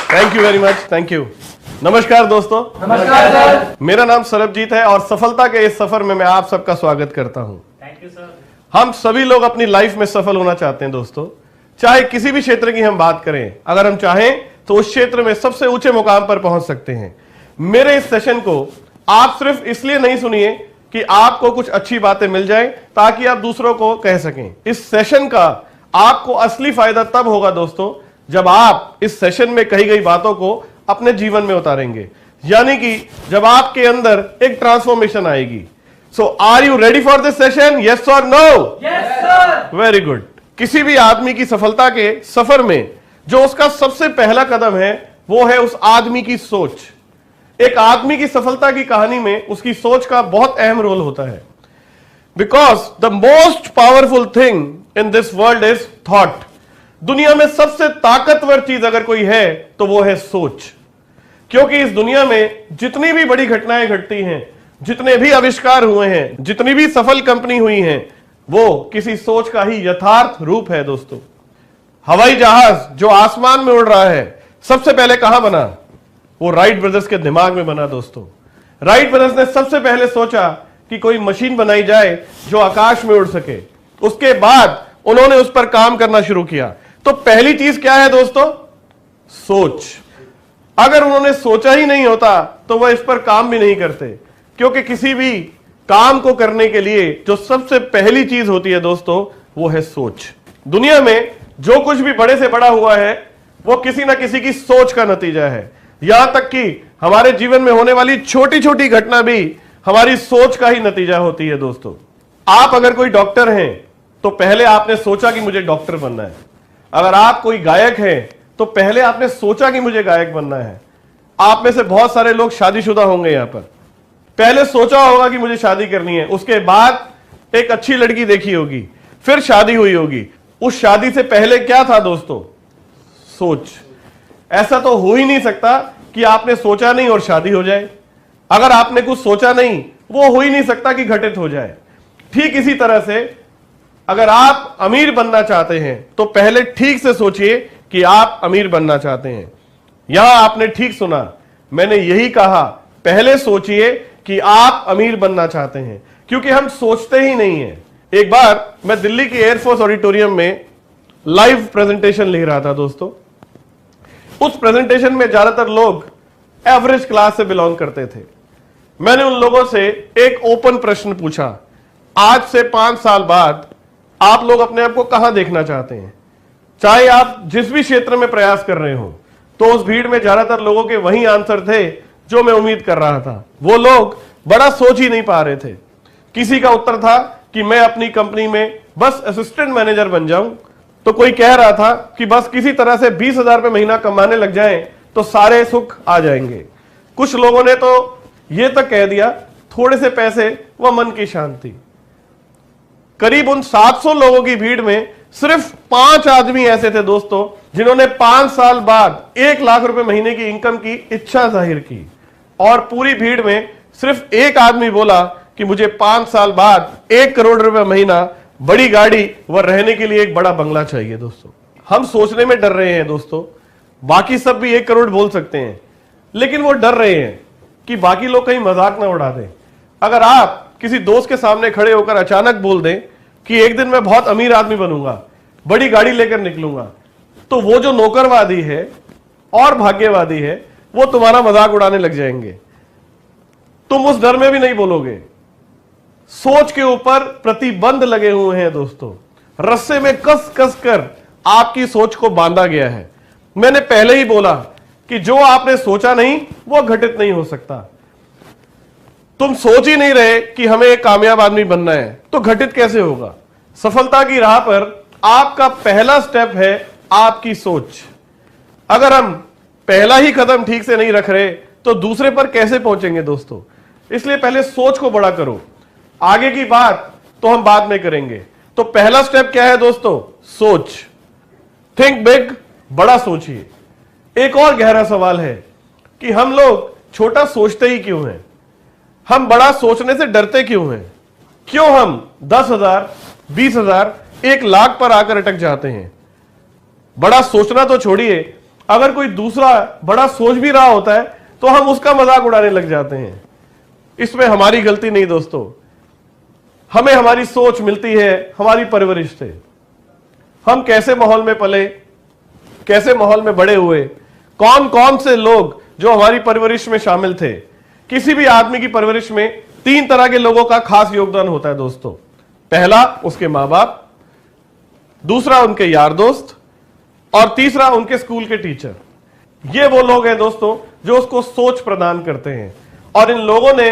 Thank you very much, thank you. नमस्कार दोस्तों। नमस्कार सर। मेरा नाम सरबजीत है और सफलता के इस सफर में मैं आप सबका स्वागत करता हूं। Thank you sir. हम सभी लोग अपनी लाइफ में सफल होना चाहते हैं दोस्तों, चाहे किसी भी क्षेत्र की हम बात करें। अगर हम चाहें तो उस क्षेत्र में सबसे ऊंचे मुकाम पर पहुंच सकते हैं। मेरे इस सेशन को आप सिर्फ इसलिए नहीं सुनिए कि आपको कुछ अच्छी बातें मिल जाए ताकि आप दूसरों को कह सकें। इस सेशन का आपको असली फायदा तब होगा दोस्तों जब आप इस सेशन में कही गई बातों को अपने जीवन में उतारेंगे, यानी कि जब आपके अंदर एक ट्रांसफॉर्मेशन आएगी। So are you ready for this session? Yes और no? Yes sir. Very good. किसी भी आदमी की सफलता के सफर में जो उसका सबसे पहला कदम है वो है उस आदमी की सोच। एक आदमी की सफलता की कहानी में उसकी सोच का बहुत अहम रोल होता है, because the most powerful thing in this world is thought. दुनिया में सबसे ताकतवर चीज अगर कोई है तो वो है सोच, क्योंकि इस दुनिया में जितनी भी बड़ी घटनाएं घटती हैं, जितने भी आविष्कार हुए हैं, जितनी भी सफल कंपनी हुई हैं, वो किसी सोच का ही यथार्थ रूप है दोस्तों। हवाई जहाज जो आसमान में उड़ रहा है सबसे पहले कहां बना? वो राइट ब्रदर्स के दिमाग में बना दोस्तों। राइट ब्रदर्स ने सबसे पहले सोचा कि कोई मशीन बनाई जाए जो आकाश में उड़ सके। उसके बाद उन्होंने उस पर काम करना शुरू किया। तो पहली चीज क्या है दोस्तों? सोच। अगर उन्होंने सोचा ही नहीं होता तो वह इस पर काम भी नहीं करते, क्योंकि किसी भी काम को करने के लिए जो सबसे पहली चीज होती है दोस्तों वो है सोच। दुनिया में जो कुछ भी बड़े से बड़ा हुआ है वो किसी ना किसी की सोच का नतीजा है। यहां तक कि हमारे जीवन में होने वाली छोटी छोटी घटना भी हमारी सोच का ही नतीजा होती है दोस्तों। आप अगर कोई डॉक्टर हैं तो पहले आपने सोचा कि मुझे डॉक्टर बनना है। अगर आप कोई गायक हैं तो पहले आपने सोचा कि मुझे गायक बनना है। आप में से बहुत सारे लोग शादीशुदा होंगे यहां पर। पहले सोचा होगा कि मुझे शादी करनी है, उसके बाद एक अच्छी लड़की देखी होगी, फिर शादी हुई होगी। उस शादी से पहले क्या था दोस्तों? सोच। ऐसा तो हो ही नहीं सकता कि आपने सोचा नहीं और शादी हो जाए। अगर आपने कुछ सोचा नहीं वो हो ही नहीं सकता कि घटित हो जाए। ठीक इसी तरह से अगर आप अमीर बनना चाहते हैं तो पहले ठीक से सोचिए कि आप अमीर बनना चाहते हैं। यहां आपने ठीक सुना, मैंने यही कहा, पहले सोचिए कि आप अमीर बनना चाहते हैं, क्योंकि हम सोचते ही नहीं हैं। एक बार मैं दिल्ली के एयरफोर्स ऑडिटोरियम में लाइव प्रेजेंटेशन लिख रहा था दोस्तों। उस प्रेजेंटेशन में ज्यादातर लोग एवरेज क्लास से बिलोंग करते थे। मैंने उन लोगों से एक ओपन प्रश्न पूछा, आज से 5 साल बाद आप लोग अपने आप को कहां देखना चाहते हैं? चाहे आप जिस भी क्षेत्र में प्रयास कर रहे हो। तो उस भीड़ में ज्यादातर लोगों के वही आंसर थे जो मैं उम्मीद कर रहा था। वो लोग बड़ा सोच ही नहीं पा रहे थे। किसी का उत्तर था कि मैं अपनी कंपनी में बस असिस्टेंट मैनेजर बन जाऊं, तो कोई कह रहा था कि बस किसी तरह से 20,000 रुपए महीना कमाने लग जाएं तो सारे सुख आ जाएंगे। कुछ लोगों ने तो यह तक कह दिया, थोड़े से पैसे व मन की शांति। करीब उन 700 लोगों की भीड़ में सिर्फ 5 आदमी ऐसे थे दोस्तों जिन्होंने 5 साल बाद 1 लाख रुपए महीने की इनकम की इच्छा जाहिर की। और पूरी भीड़ में सिर्फ एक आदमी बोला कि मुझे 5 साल बाद 1 करोड़ रुपए महीना, बड़ी गाड़ी व रहने के लिए एक बड़ा बंगला चाहिए। दोस्तों हम सोचने में डर रहे हैं दोस्तों। बाकी सब भी 1 करोड़ बोल सकते हैं, लेकिन वो डर रहे हैं कि बाकी लोग कहीं मजाक ना उड़ा दें। अगर आप किसी दोस्त के सामने खड़े होकर अचानक बोल दें कि एक दिन मैं बहुत अमीर आदमी बनूंगा, बड़ी गाड़ी लेकर निकलूंगा, तो वो जो नौकरवादी है और भाग्यवादी है वो तुम्हारा मजाक उड़ाने लग जाएंगे। तुम उस डर में भी नहीं बोलोगे। सोच के ऊपर प्रतिबंध लगे हुए हैं दोस्तों। रस्से में कस कस कर आपकी सोच को बांधा गया है। मैंने पहले ही बोला कि जो आपने सोचा नहीं वो घटित नहीं हो सकता। तुम सोच ही नहीं रहे कि हमें एक कामयाब आदमी बनना है तो घटित कैसे होगा? सफलता की राह पर आपका पहला स्टेप है आपकी सोच। अगर हम पहला ही कदम ठीक से नहीं रख रहे तो दूसरे पर कैसे पहुंचेंगे दोस्तों? इसलिए पहले सोच को बड़ा करो। आगे की बात तो हम बाद में करेंगे। तो पहला स्टेप क्या है दोस्तों? सोच। थिंक बिग, बड़ा सोचिए। एक और गहरा सवाल है कि हम लोग छोटा सोचते ही क्यों हैं? हम बड़ा सोचने से डरते क्यों हैं? क्यों हम 10,000, 20,000, 1 लाख पर आकर अटक जाते हैं? बड़ा सोचना तो छोड़िए, अगर कोई दूसरा बड़ा सोच भी रहा होता है तो हम उसका मजाक उड़ाने लग जाते हैं। इसमें हमारी गलती नहीं दोस्तों, हमें हमारी सोच मिलती है हमारी परवरिश से। हम कैसे माहौल में पले, कैसे माहौल में बड़े हुए, कौन कौन से लोग जो हमारी परवरिश में शामिल थे। किसी भी आदमी की परवरिश में 3 तरह के लोगों का खास योगदान होता है दोस्तों। पहला उसके मां बाप, दूसरा उनके यार दोस्त, और तीसरा उनके स्कूल के टीचर। ये वो लोग हैं दोस्तों जो उसको सोच प्रदान करते हैं। और इन लोगों ने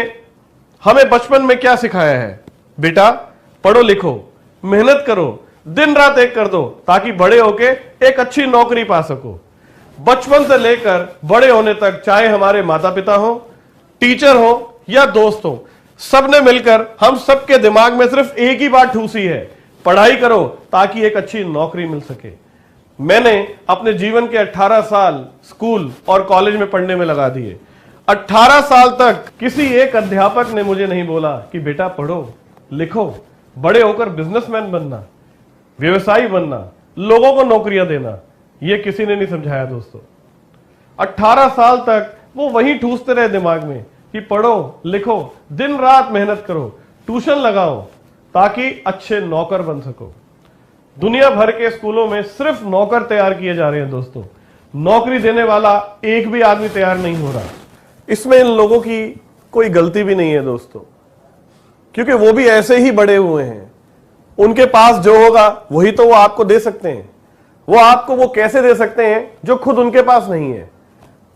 हमें बचपन में क्या सिखाया है? बेटा पढ़ो लिखो, मेहनत करो, दिन रात एक कर दो ताकि बड़े होके एक अच्छी नौकरी पा सको। बचपन से लेकर बड़े होने तक, चाहे हमारे माता पिता हो, टीचर हो या दोस्त हो, सबने मिलकर हम सबके दिमाग में सिर्फ एक ही बात ठूसी है, पढ़ाई करो ताकि एक अच्छी नौकरी मिल सके। मैंने अपने जीवन के 18 साल स्कूल और कॉलेज में पढ़ने में लगा दिए। 18 साल तक किसी एक अध्यापक ने मुझे नहीं बोला कि बेटा पढ़ो लिखो, बड़े होकर बिजनेसमैन बनना, व्यवसायी बनना, लोगों को नौकरियां देना। यह किसी ने नहीं समझाया दोस्तों। 18 साल तक वो वही ठूसते रहे दिमाग में कि पढ़ो लिखो, दिन रात मेहनत करो, ट्यूशन लगाओ ताकि अच्छे नौकर बन सको। दुनिया भर के स्कूलों में सिर्फ नौकर तैयार किए जा रहे हैं दोस्तों, नौकरी देने वाला एक भी आदमी तैयार नहीं हो रहा। इसमें इन लोगों की कोई गलती भी नहीं है दोस्तों, क्योंकि वो भी ऐसे ही बड़े हुए हैं। उनके पास जो होगा वही तो वो आपको दे सकते हैं। वो आपको वो कैसे दे सकते हैं जो खुद उनके पास नहीं है।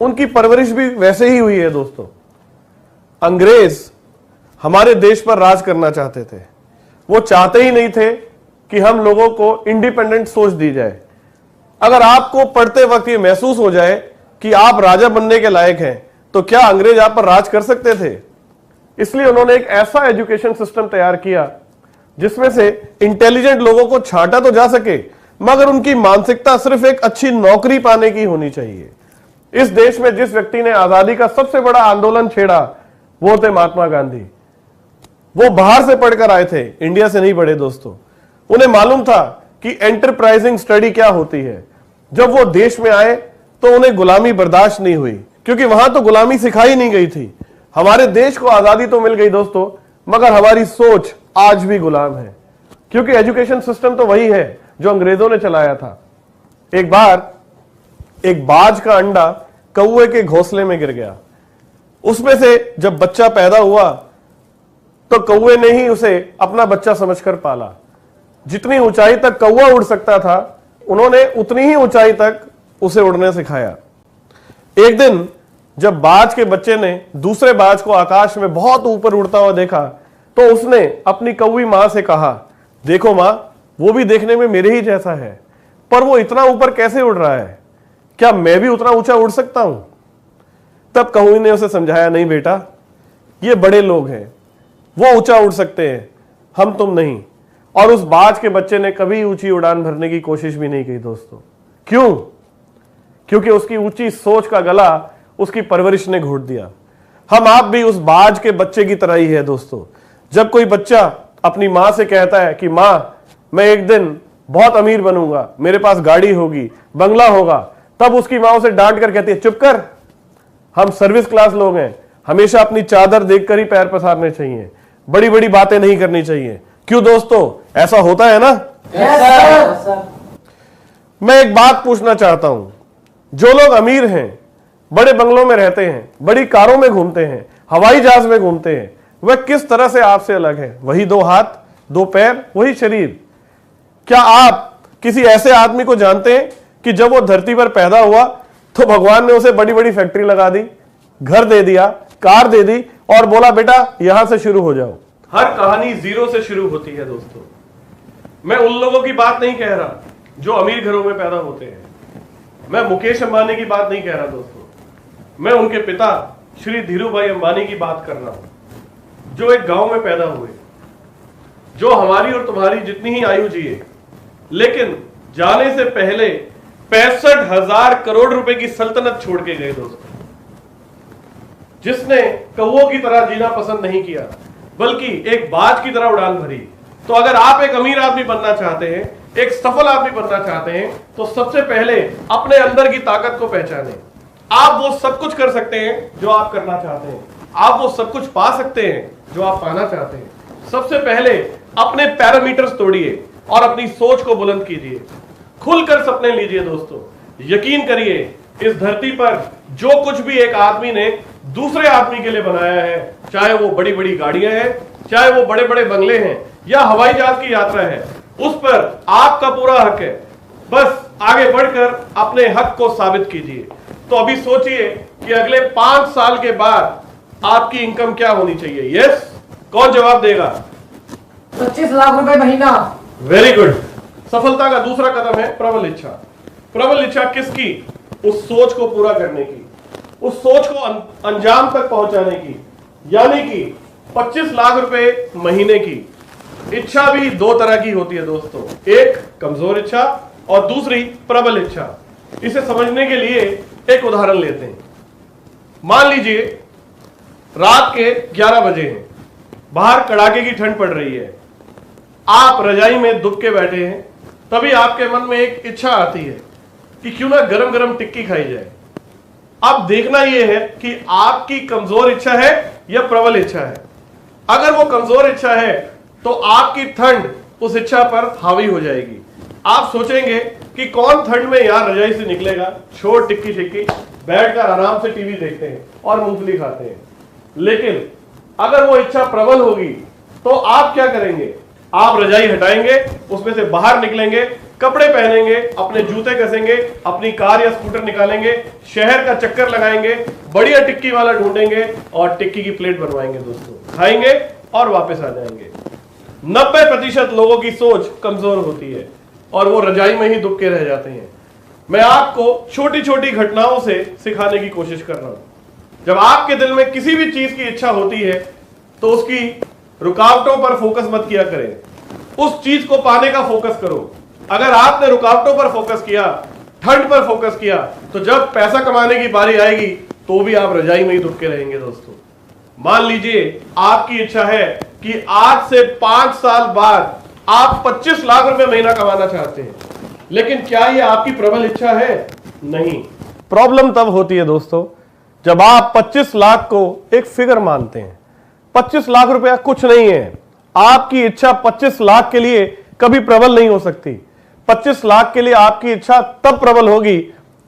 उनकी परवरिश भी वैसे ही हुई है दोस्तों। अंग्रेज हमारे देश पर राज करना चाहते थे। वो चाहते ही नहीं थे कि हम लोगों को इंडिपेंडेंट सोच दी जाए। अगर आपको पढ़ते वक्त ये महसूस हो जाए कि आप राजा बनने के लायक हैं, तो क्या अंग्रेज आप पर राज कर सकते थे? इसलिए उन्होंने एक ऐसा एजुकेशन सिस्टम तैयार किया जिसमें से इंटेलिजेंट लोगों को छांटा तो जा सके, मगर उनकी मानसिकता सिर्फ एक अच्छी नौकरी पाने की होनी चाहिए। इस देश में जिस व्यक्ति ने आजादी का सबसे बड़ा आंदोलन छेड़ा वो थे महात्मा गांधी। वो बाहर से पढ़कर आए थे, इंडिया से नहीं पढ़े दोस्तों। उन्हें मालूम था कि एंटरप्राइजिंग स्टडी क्या होती है। जब वो देश में आए तो उन्हें गुलामी बर्दाश्त नहीं हुई, क्योंकि वहां तो गुलामी सिखाई नहीं गई थी। हमारे देश को आजादी तो मिल गई दोस्तों, मगर हमारी सोच आज भी गुलाम है, क्योंकि एजुकेशन सिस्टम तो वही है जो अंग्रेजों ने चलाया था। एक बार एक बाज का अंडा कौवे के घोंसले में गिर गया। उसमें से जब बच्चा पैदा हुआ तो कौवे ने ही उसे अपना बच्चा समझकर पाला। जितनी ऊंचाई तक कौवा उड़ सकता था, उन्होंने उतनी ही ऊंचाई तक उसे उड़ने सिखाया। एक दिन जब बाज के बच्चे ने दूसरे बाज को आकाश में बहुत ऊपर उड़ता हुआ देखा, तो उसने अपनी कौवी मां से कहा, देखो मां, वो भी देखने में मेरे ही जैसा है, पर वो इतना ऊपर कैसे उड़ रहा है? क्या मैं भी उतना ऊंचा उड़ सकता हूं? तब कौवी ने उसे समझाया, नहीं बेटा, ये बड़े लोग हैं, वो ऊंचा उड़ सकते हैं, हम तुम नहीं। और उस बाज के बच्चे ने कभी ऊंची उड़ान भरने की कोशिश भी नहीं की दोस्तों। क्यों? क्योंकि उसकी ऊंची सोच का गला उसकी परवरिश ने घोट दिया। हम आप भी उस बाज के बच्चे की तरह ही है दोस्तों। जब कोई बच्चा अपनी मां से कहता है कि मां, मैं एक दिन बहुत अमीर बनूंगा, मेरे पास गाड़ी होगी, बंगला होगा, तब उसकी मां उसे डांट कर कहती है, चुप कर, हम सर्विस क्लास लोग हैं, हमेशा अपनी चादर देखकर ही पैर पसारने चाहिए, बड़ी बड़ी बातें नहीं करनी चाहिए। क्यों दोस्तों, ऐसा होता है ना? Yes sir. मैं एक बात पूछना चाहता हूं, जो लोग अमीर हैं, बड़े बंगलों में रहते हैं, बड़ी कारों में घूमते हैं, हवाई जहाज में घूमते हैं, वह किस तरह से आपसे अलग है? वही 2 हाथ, 2 पैर, वही शरीर। क्या आप किसी ऐसे आदमी को जानते हैं कि जब वो धरती पर पैदा हुआ तो भगवान ने उसे बड़ी बड़ी फैक्ट्री लगा दी, घर दे दिया, कार दे दी और बोला बेटा यहां से शुरू हो जाओ? हर कहानी जीरो से शुरू होती है दोस्तों। मैं उन लोगों की बात नहीं कह रहा जो अमीर घरों में पैदा होते हैं, मैं मुकेश अंबानी की बात नहीं कह रहा दोस्तों, मैं उनके पिता श्री धीरूभाई अंबानी की बात कर रहा हूं, जो एक गांव में पैदा हुए, जो हमारी और तुम्हारी जितनी ही आयु जिए, लेकिन जाने से पहले 65,000 करोड़ रुपए की सल्तनत छोड़ के गए दोस्तों, जिसने कौवों की तरह जीना पसंद नहीं किया, बल्कि एक बाज की तरह उड़ान भरी। तो अगर आप एक अमीर आदमी बनना चाहते हैं एक सफल आदमी बनना चाहते हैं तो सबसे पहले अपने अंदर की ताकत को पहचानें। आप वो सब कुछ कर सकते हैं जो आप करना चाहते हैं, आप वो सब कुछ पा सकते हैं जो आप पाना चाहते हैं। सबसे पहले अपने पैरामीटर्स तोड़िए और अपनी सोच को बुलंद कीजिए, खुलकर सपने लीजिए। दोस्तों, यकीन करिए, इस धरती पर जो कुछ भी एक आदमी ने दूसरे आदमी के लिए बनाया है, चाहे वो बड़ी बड़ी गाड़ियां हैं, चाहे वो बड़े बड़े बंगले हैं या हवाई जहाज की यात्रा है, उस पर आपका पूरा हक है। बस आगे बढ़कर अपने हक को साबित कीजिए। तो अभी सोचिए कि अगले 5 साल के बाद आपकी इनकम क्या होनी चाहिए। यस, कौन जवाब देगा? 25 लाख रुपए महीना। Very good. सफलता का दूसरा कदम है प्रबल इच्छा। प्रबल इच्छा किसकी? उस सोच को पूरा करने की, उस सोच को अंजाम तक पहुंचाने की, यानी कि 25 लाख रुपए महीने की इच्छा भी 2 तरह की होती है दोस्तों, एक कमजोर इच्छा और दूसरी प्रबल इच्छा। इसे समझने के लिए एक उदाहरण लेते हैं। मान लीजिए रात के 11 बजे हैं, बाहर कड़ाके की ठंड पड़ रही है, आप रजाई में दुब के बैठे हैं, तभी आपके मन में एक इच्छा आती है कि क्यों ना गरम गरम टिक्की खाई जाए। अब देखना यह है कि आपकी कमजोर इच्छा है या प्रबल इच्छा है। अगर वो कमजोर इच्छा है तो आपकी ठंड उस इच्छा पर हावी हो जाएगी। आप सोचेंगे कि कौन ठंड में यार रजाई से निकलेगा, छोड़ टिक्की शिक्की, बैठकर आराम से टीवी देखते हैं और मूंगफली खाते हैं। लेकिन अगर वो इच्छा प्रबल होगी तो आप क्या करेंगे? आप रजाई हटाएंगे, उसमें से बाहर निकलेंगे, कपड़े पहनेंगे, अपने जूते कसेंगे, अपनी कार या स्कूटर निकालेंगे, शहर का चक्कर लगाएंगे, बढ़िया टिक्की वाला ढूंढेंगे और टिक्की की प्लेट बनवाएंगे दोस्तों, खाएंगे और वापस आ जाएंगे। 90% लोगों की सोच कमजोर होती है और वो रजाई में ही दुब के रह जाते हैं। मैं आपको छोटी छोटी घटनाओं से सिखाने की कोशिश कर रहा हूं। जब आपके दिल में किसी भी चीज की इच्छा होती है तो उसकी रुकावटों पर फोकस मत किया करें, उस चीज को पाने का फोकस करो। अगर आपने रुकावटों पर फोकस किया, ठंड पर फोकस किया, तो जब पैसा कमाने की बारी आएगी तो भी आप रजाई में ही दुब के रहेंगे दोस्तों। मान लीजिए आपकी इच्छा है कि आज से 5 साल बाद आप 25 लाख रुपए महीना कमाना चाहते हैं, लेकिन क्या यह आपकी प्रबल इच्छा है? नहीं। प्रॉब्लम तब होती है दोस्तों जब आप 25 लाख को एक फिगर मानते हैं। 25 लाख रुपया कुछ नहीं है। आपकी इच्छा 25 लाख के लिए कभी प्रबल नहीं हो सकती। 25 लाख के लिए आपकी इच्छा तब प्रबल होगी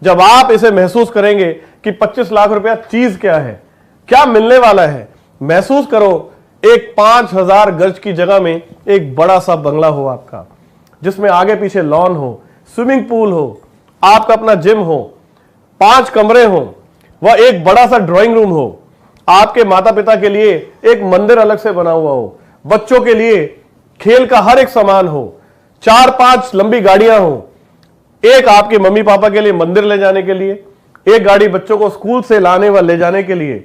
जब आप इसे महसूस करेंगे कि 25 लाख रुपया चीज क्या है, क्या मिलने वाला है। महसूस करो एक 5000 गज की जगह में एक बड़ा सा बंगला हो आपका, जिसमें आगे पीछे लॉन हो, स्विमिंग पूल हो, आपका अपना जिम हो, 5 कमरे हो, वह एक बड़ा सा ड्राइंग रूम हो, आपके माता पिता के लिए एक मंदिर अलग से बना हुआ हो, बच्चों के लिए खेल का हर एक सामान हो, 4-5 लंबी गाड़ियां हो, एक आपके मम्मी पापा के लिए मंदिर ले जाने के लिए, एक गाड़ी बच्चों को स्कूल से लाने व ले जाने के लिए,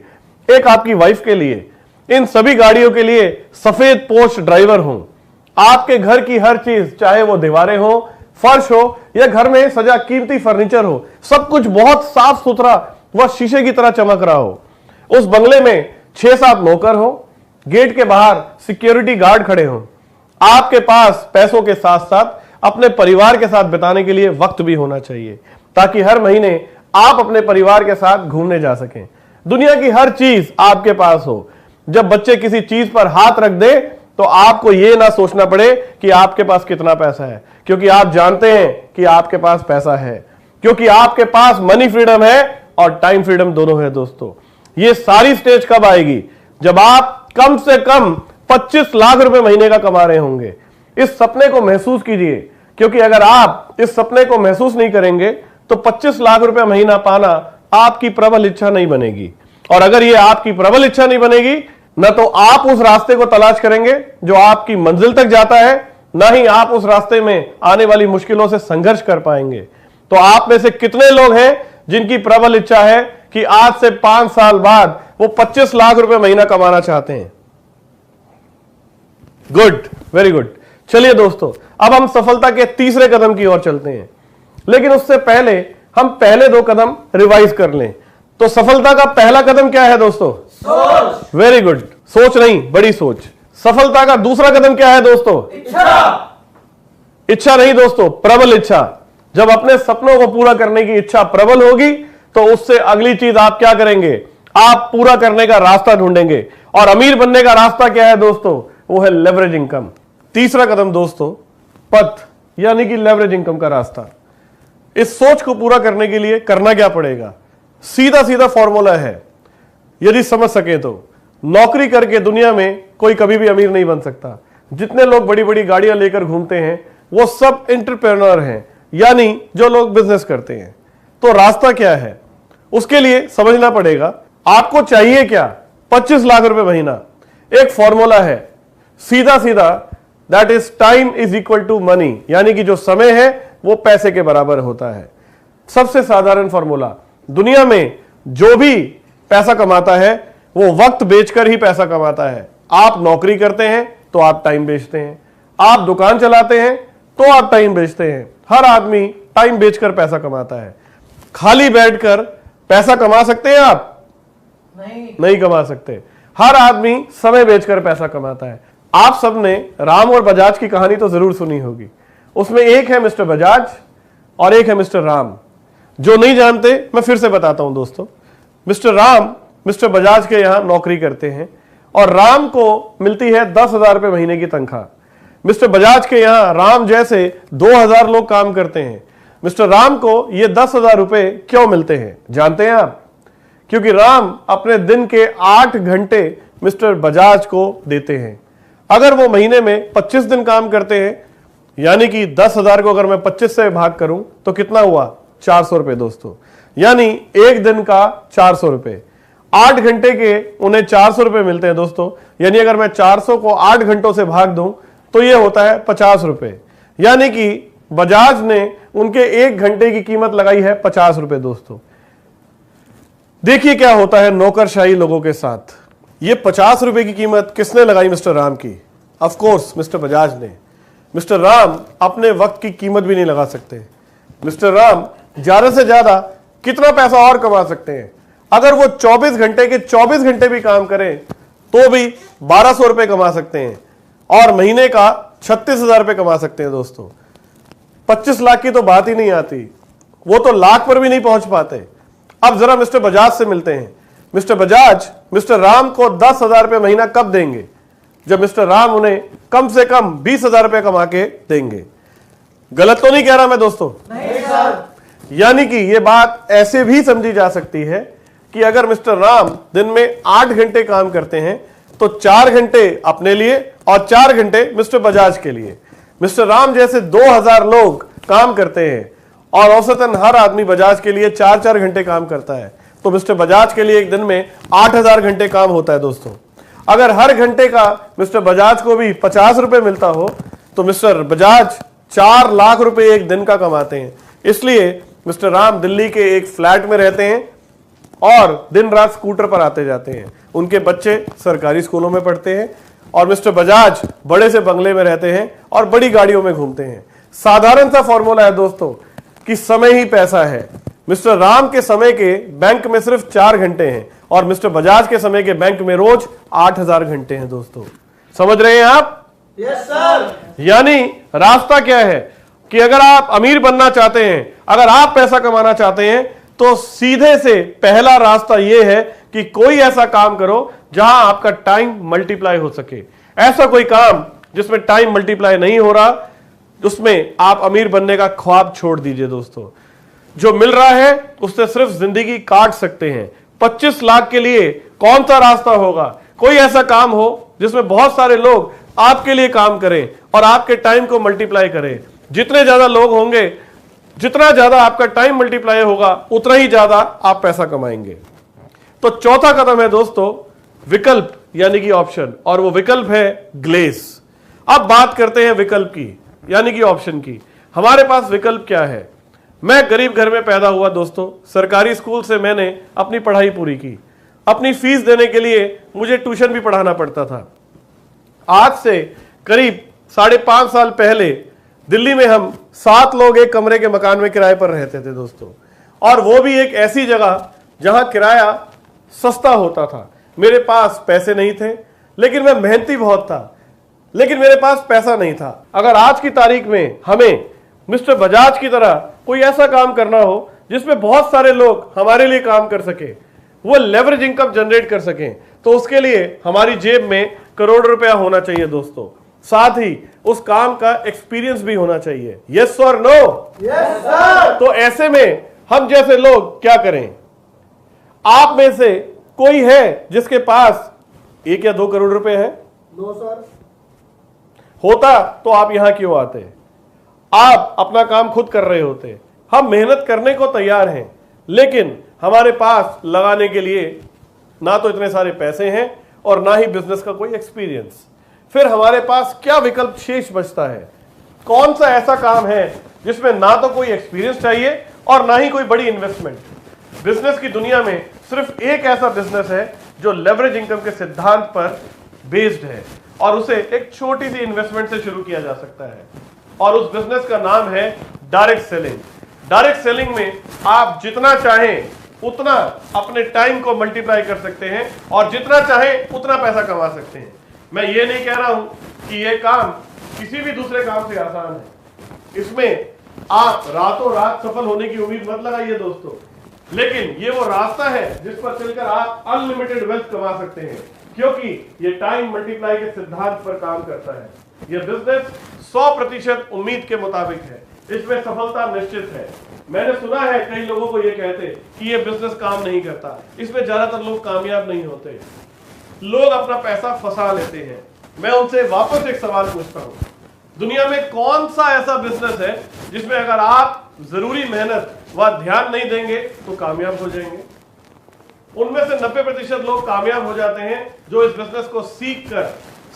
एक आपकी वाइफ के लिए। इन सभी गाड़ियों के लिए सफेद पोर्श ड्राइवर हो। आपके घर की हर चीज, चाहे वो दीवारें हो, फर्श हो या घर में सजा कीमती फर्नीचर हो, सब कुछ बहुत साफ सुथरा व शीशे की तरह चमक रहा हो। उस बंगले में 6-7 नौकर हो, गेट के बाहर सिक्योरिटी गार्ड खड़े हो। आपके पास पैसों के साथ साथ अपने परिवार के साथ बिताने के लिए वक्त भी होना चाहिए, ताकि हर महीने आप अपने परिवार के साथ घूमने जा सकें। दुनिया की हर चीज आपके पास हो। जब बच्चे किसी चीज पर हाथ रख दे तो आपको यह ना सोचना पड़े कि आपके पास कितना पैसा है, क्योंकि आप जानते हैं कि आपके पास पैसा है, क्योंकि आपके पास मनी फ्रीडम है और टाइम फ्रीडम दोनों है दोस्तों। ये सारी स्टेज कब आएगी? जब आप कम से कम 25 लाख रुपए महीने का कमा रहे होंगे। इस सपने को महसूस कीजिए, क्योंकि अगर आप इस सपने को महसूस नहीं करेंगे तो 25 लाख रुपए महीना पाना आपकी प्रबल इच्छा नहीं बनेगी। और अगर ये आपकी प्रबल इच्छा नहीं बनेगी, न तो आप उस रास्ते को तलाश करेंगे जो आपकी मंजिल तक जाता है, न ही आप उस रास्ते में आने वाली मुश्किलों से संघर्ष कर पाएंगे। तो आप में से कितने लोग हैं जिनकी प्रबल इच्छा है कि आज से 5 साल बाद वो 25 लाख रुपए महीना कमाना चाहते हैं? Good, very good. चलिए दोस्तों, अब हम सफलता के तीसरे कदम की ओर चलते हैं, लेकिन उससे पहले हम पहले 2 कदम रिवाइज कर लें। तो सफलता का पहला कदम क्या है दोस्तों? सोच। Very good. सोच नहीं, बड़ी सोच। सफलता का दूसरा कदम क्या है दोस्तों? इच्छा। इच्छा नहीं दोस्तों, प्रबल इच्छा। जब अपने सपनों को पूरा करने की इच्छा प्रबल होगी तो उससे अगली चीज आप क्या करेंगे, आप पूरा करने का रास्ता ढूंढेंगे। और अमीर बनने का रास्ता क्या है दोस्तों, वो है लेवरेज इनकम। तीसरा कदम दोस्तों, पथ यानी कि लेवरेज इनकम का रास्ता। इस सोच को पूरा करने के लिए करना क्या पड़ेगा, सीधा सीधा फॉर्मूला है, यदि समझ सके तो। नौकरी करके दुनिया में कोई कभी भी अमीर नहीं बन सकता। जितने लोग बड़ी बड़ी गाड़ियां लेकर घूमते हैं वो सब एंटरप्रेन्योर हैं, यानी जो लोग बिजनेस करते हैं। तो रास्ता क्या है, उसके लिए समझना पड़ेगा आपको चाहिए क्या। 25 लाख रुपए महीना एक फॉर्मूला है, सीधा सीधा, that is time is equal to money, यानी कि जो समय है वो पैसे के बराबर होता है। सबसे साधारण फॉर्मूला। दुनिया में जो भी पैसा कमाता है वो वक्त बेचकर ही पैसा कमाता है। आप नौकरी करते हैं तो आप टाइम बेचते हैं, आप दुकान चलाते हैं तो आप टाइम बेचते हैं। हर आदमी टाइम बेचकर पैसा कमाता है। खाली बैठकर पैसा कमा सकते हैं आप? नहीं कमा सकते। हर आदमी समय बेचकर पैसा कमाता है। आप सबने राम और बजाज की कहानी तो जरूर सुनी होगी। उसमें एक है मिस्टर बजाज और एक है मिस्टर राम। जो नहीं जानते मैं फिर से बताता हूं दोस्तों। मिस्टर राम मिस्टर बजाज के यहां नौकरी करते हैं और राम को मिलती है 10,000 रुपए महीने की तनख्वाह। मिस्टर बजाज के यहां राम जैसे 2,000 लोग काम करते हैं। मिस्टर राम को ये 10,000 रुपए क्यों मिलते हैं जानते हैं आप? क्योंकि राम अपने दिन के 8 घंटे मिस्टर बजाज को देते हैं। अगर वो महीने में 25 दिन काम करते हैं, यानी कि 10,000 को अगर मैं 25 से भाग करूं तो कितना हुआ, 400 रुपए दोस्तों। यानी एक दिन का 400 रुपए। 8 घंटे के उन्हें 400 रुपए मिलते हैं दोस्तों। यानी अगर मैं 400 को 8 घंटों से भाग दूं तो ये होता है 50 रुपए। यानी कि बजाज ने उनके 1 घंटे की कीमत लगाई है 50 रुपए दोस्तों। देखिए क्या होता है नौकरशाही लोगों के साथ। ये 50 रुपए की कीमत किसने लगाई, मिस्टर राम की? ऑफ कोर्स मिस्टर बजाज ने। मिस्टर राम अपने वक्त की कीमत भी नहीं लगा सकते। मिस्टर राम ज्यादा से ज्यादा कितना पैसा और कमा सकते हैं? अगर वो 24 घंटे के 24 घंटे भी काम करें तो भी 1200 रुपए कमा सकते हैं और महीने का 36,000 रुपए कमा सकते हैं दोस्तों। 25 लाख की तो बात ही नहीं आती, वो तो लाख पर भी नहीं पहुंच पाते। अब जरा मिस्टर बजाज से मिलते हैं। मिस्टर बजाज मिस्टर राम को 10,000 रुपए महीना कब देंगे? जब मिस्टर राम उन्हें कम से कम 20,000 रुपए कमा के देंगे। गलत तो नहीं कह रहा मैं दोस्तों? नहीं सर। यानी कि यह बात ऐसे भी समझी जा सकती है कि अगर मिस्टर राम दिन में 8 घंटे काम करते हैं तो 4 घंटे अपने लिए और 4 घंटे मिस्टर बजाज के लिए। मिस्टर राम जैसे 2,000 लोग काम करते हैं और औसतन हर आदमी बजाज के लिए 4-4 घंटे काम करता है, तो मिस्टर बजाज के लिए एक दिन में 8,000 घंटे काम होता है दोस्तों। अगर हर घंटे का मिस्टर बजाज को भी 50 रुपए मिलता हो तो मिस्टर बजाज 4 लाख रुपए एक दिन का कमाते हैं। इसलिए मिस्टर राम दिल्ली के एक फ्लैट में रहते हैं और दिन रात स्कूटर पर आते जाते हैं। उनके बच्चे सरकारी स्कूलों में पढ़ते हैं और मिस्टर बजाज बड़े से बंगले में रहते हैं और बड़ी गाड़ियों में घूमते हैं। साधारण सा फॉर्मूला है दोस्तों कि समय ही पैसा है। मिस्टर राम के समय के बैंक में सिर्फ 4 घंटे हैं और मिस्टर बजाज के समय के बैंक में रोज 8,000 घंटे हैं दोस्तों। समझ रहे हैं आप? Yes sir. यानी रास्ता क्या है कि अगर आप अमीर बनना चाहते हैं, अगर आप पैसा कमाना चाहते हैं तो सीधे से पहला रास्ता यह है कि कोई ऐसा काम करो जहां आपका टाइम मल्टीप्लाई हो सके। ऐसा कोई काम जिसमें टाइम मल्टीप्लाई नहीं हो रहा, उसमें आप अमीर बनने का ख्वाब छोड़ दीजिए दोस्तों। जो मिल रहा है उससे सिर्फ जिंदगी काट सकते हैं। 25 लाख के लिए कौन सा रास्ता होगा? कोई ऐसा काम हो जिसमें बहुत सारे लोग आपके लिए काम करें और आपके टाइम को मल्टीप्लाई करें। जितने ज्यादा लोग होंगे, जितना ज्यादा आपका टाइम मल्टीप्लाई होगा, उतना ही ज्यादा आप पैसा कमाएंगे। तो चौथा कदम है दोस्तों विकल्प यानी कि ऑप्शन, और वो विकल्प है ग्लेस। अब बात करते हैं विकल्प की यानी कि ऑप्शन की। हमारे पास विकल्प क्या है? मैं गरीब घर में पैदा हुआ दोस्तों। सरकारी स्कूल से मैंने अपनी पढ़ाई पूरी की। अपनी फीस देने के लिए मुझे ट्यूशन भी पढ़ाना पड़ता था। आज से करीब 5.5 साल पहले दिल्ली में हम 7 लोग एक कमरे के मकान में किराए पर रहते थे दोस्तों, और वो भी एक ऐसी जगह जहां किराया सस्ता होता था। मेरे पास पैसे नहीं थे लेकिन मैं मेहनती बहुत था। लेकिन मेरे पास पैसा नहीं था। अगर आज की तारीख में हमें मिस्टर बजाज की तरह कोई ऐसा काम करना हो जिसमें बहुत सारे लोग हमारे लिए काम कर सके, वो लेवरेज इनकम जनरेट कर सकें, तो उसके लिए हमारी जेब में करोड़ रुपया होना चाहिए दोस्तों। साथ ही उस काम का एक्सपीरियंस भी होना चाहिए। यस और नो? Yes sir. तो ऐसे में हम जैसे लोग क्या करें? आप में से कोई है जिसके पास 1 या 2 करोड़ रुपए है? No sir. होता तो आप यहां क्यों आते? आप अपना काम खुद कर रहे होते। हम मेहनत करने को तैयार हैं, लेकिन हमारे पास लगाने के लिए ना तो इतने सारे पैसे हैं और ना ही बिजनेस का कोई एक्सपीरियंस। फिर हमारे पास क्या विकल्प शेष बचता है? कौन सा ऐसा काम है जिसमें ना तो कोई एक्सपीरियंस चाहिए और ना ही कोई बड़ी इन्वेस्टमेंट? बिजनेस की दुनिया में सिर्फ एक ऐसा बिजनेस है जो लेवरेज इनकम के सिद्धांत पर बेस्ड है और उसे एक छोटी सी इन्वेस्टमेंट से शुरू किया जा सकता है, और उस बिजनेस का नाम है डायरेक्ट सेलिंग। डायरेक्ट सेलिंग में आप जितना चाहें उतना अपने टाइम को मल्टीप्लाई कर सकते हैं और जितना चाहें उतना पैसा कमा सकते हैं। मैं ये नहीं कह रहा हूं कि यह काम किसी भी दूसरे काम से आसान है। इसमें आप रातों रात सफल होने की उम्मीद मत लगाइए दोस्तों, लेकिन ये वो रास्ता है जिस पर चलकर आप अनलिमिटेड वेल्थ कमा सकते हैं, क्योंकि ये टाइम मल्टीप्लाई के सिद्धांत पर काम करता है। यह बिजनेस 100% उम्मीद के मुताबिक है, इसमें सफलता निश्चित है। मैंने सुना है कई लोगों को ये कहते कि ये बिजनेस काम नहीं करता, इसमें ज्यादातर लोग कामयाब नहीं होते, लोग अपना पैसा फंसा लेते हैं। मैं उनसे वापस एक सवाल पूछता हूं, दुनिया में कौन सा ऐसा बिजनेस है जिसमें अगर आप जरूरी मेहनत व ध्यान नहीं देंगे तो कामयाब हो जाएंगे? उनमें से 90% लोग कामयाब हो जाते हैं जो इस बिजनेस को सीख कर,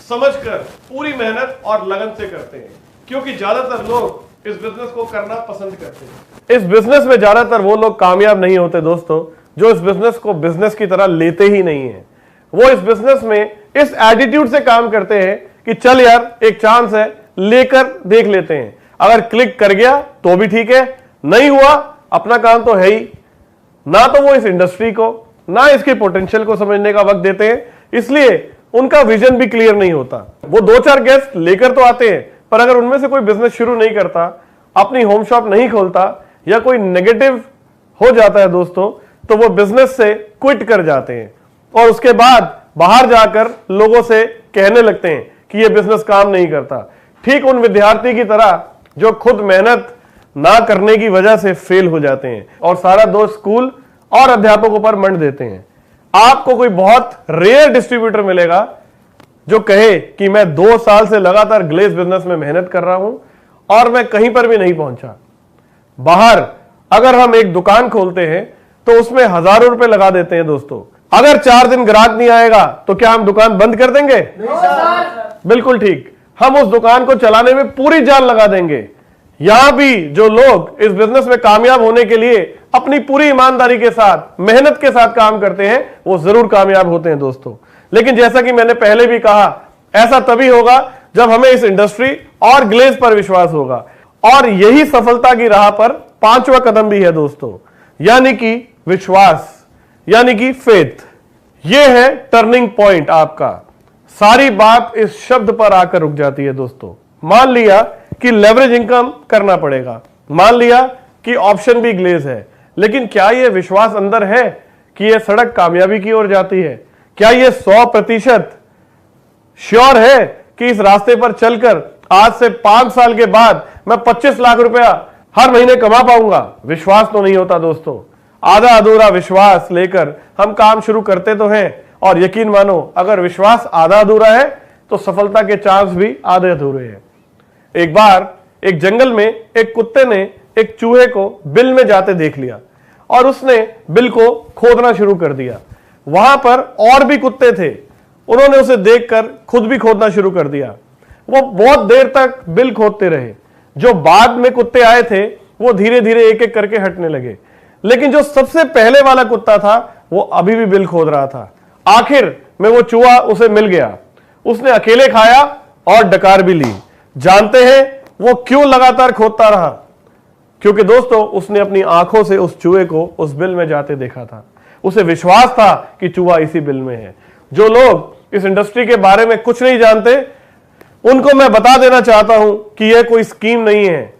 समझ कर, पूरी मेहनत और लगन से करते हैं, क्योंकि ज्यादातर लोग इस बिजनेस को करना पसंद करते हैं। इस बिजनेस में ज्यादातर वो लोग कामयाब नहीं होते दोस्तों जो इस बिजनेस को बिजनेस की तरह लेते ही नहीं है। वो इस बिजनेस में इस एटीट्यूड से काम करते हैं कि चल यार एक चांस है, लेकर देख लेते हैं, अगर क्लिक कर गया तो भी ठीक है, नहीं हुआ अपना काम तो है ही। ना तो वो इस इंडस्ट्री को ना इसके पोटेंशियल को समझने का वक्त देते हैं, इसलिए उनका विजन भी क्लियर नहीं होता। वो 2-4 गेस्ट लेकर तो आते हैं, पर अगर उनमें से कोई बिजनेस शुरू नहीं करता, अपनी होम शॉप नहीं खोलता या कोई नेगेटिव हो जाता है दोस्तों, तो वो बिजनेस से क्विट कर जाते हैं और उसके बाद बाहर जाकर लोगों से कहने लगते हैं कि ये बिजनेस काम नहीं करता। ठीक उन विद्यार्थी की तरह जो खुद मेहनत ना करने की वजह से फेल हो जाते हैं और सारा दोष स्कूल और अध्यापकों पर मंड देते हैं। आपको कोई बहुत रेयर डिस्ट्रीब्यूटर मिलेगा जो कहे कि मैं 2 साल से लगातार ग्लेज बिजनेस में मेहनत कर रहा हूं और मैं कहीं पर भी नहीं पहुंचा। बाहर अगर हम एक दुकान खोलते हैं तो उसमें हजारों रुपए लगा देते हैं दोस्तों। अगर 4 दिन ग्राहक नहीं आएगा तो क्या हम दुकान बंद कर देंगे? नहीं सर। बिल्कुल ठीक, हम उस दुकान को चलाने में पूरी जान लगा देंगे। यहां भी जो लोग इस बिजनेस में कामयाब होने के लिए अपनी पूरी ईमानदारी के साथ, मेहनत के साथ काम करते हैं, वो जरूर कामयाब होते हैं दोस्तों। लेकिन जैसा कि मैंने पहले भी कहा, ऐसा तभी होगा जब हमें इस इंडस्ट्री और ग्लेज पर विश्वास होगा। और यही सफलता की राह पर 5वां कदम भी है दोस्तों, यानी कि विश्वास, यानी कि फेथ। यह है टर्निंग पॉइंट आपका। सारी बात इस शब्द पर आकर रुक जाती है दोस्तों। मान लिया कि लेवरेज इनकम करना पड़ेगा, मान लिया कि ऑप्शन भी ग्लेज है, लेकिन क्या यह विश्वास अंदर है कि यह सड़क कामयाबी की ओर जाती है? क्या यह 100% श्योर है कि इस रास्ते पर चलकर आज से 5 साल के बाद मैं 25 लाख रुपया हर महीने कमा पाऊंगा? विश्वास तो नहीं होता दोस्तों। आधा अधूरा विश्वास लेकर हम काम शुरू करते तो हैं, और यकीन मानो अगर विश्वास आधा अधूरा है तो सफलता के चांस भी आधे अधूरे हैं। एक बार एक जंगल में एक कुत्ते ने एक चूहे को बिल में जाते देख लिया और उसने बिल को खोदना शुरू कर दिया। वहां पर और भी कुत्ते थे, उन्होंने उसे देखकर खुद भी खोदना शुरू कर दिया। वो बहुत देर तक बिल खोदते रहे। जो बाद में कुत्ते आए थे वो धीरे धीरे एक एक करके हटने लगे, लेकिन जो सबसे पहले वाला कुत्ता था वो अभी भी बिल खोद रहा था। आखिर में वो चूहा उसे मिल गया, उसने अकेले खाया और डकार भी ली। जानते हैं वो क्यों लगातार खोदता रहा? क्योंकि दोस्तों उसने अपनी आंखों से उस चूहे को उस बिल में जाते देखा था। उसे विश्वास था कि चूहा इसी बिल में है। जो लोग इस इंडस्ट्री के बारे में कुछ नहीं जानते, उनको मैं बता देना चाहता हूं कि यह कोई स्कीम नहीं है,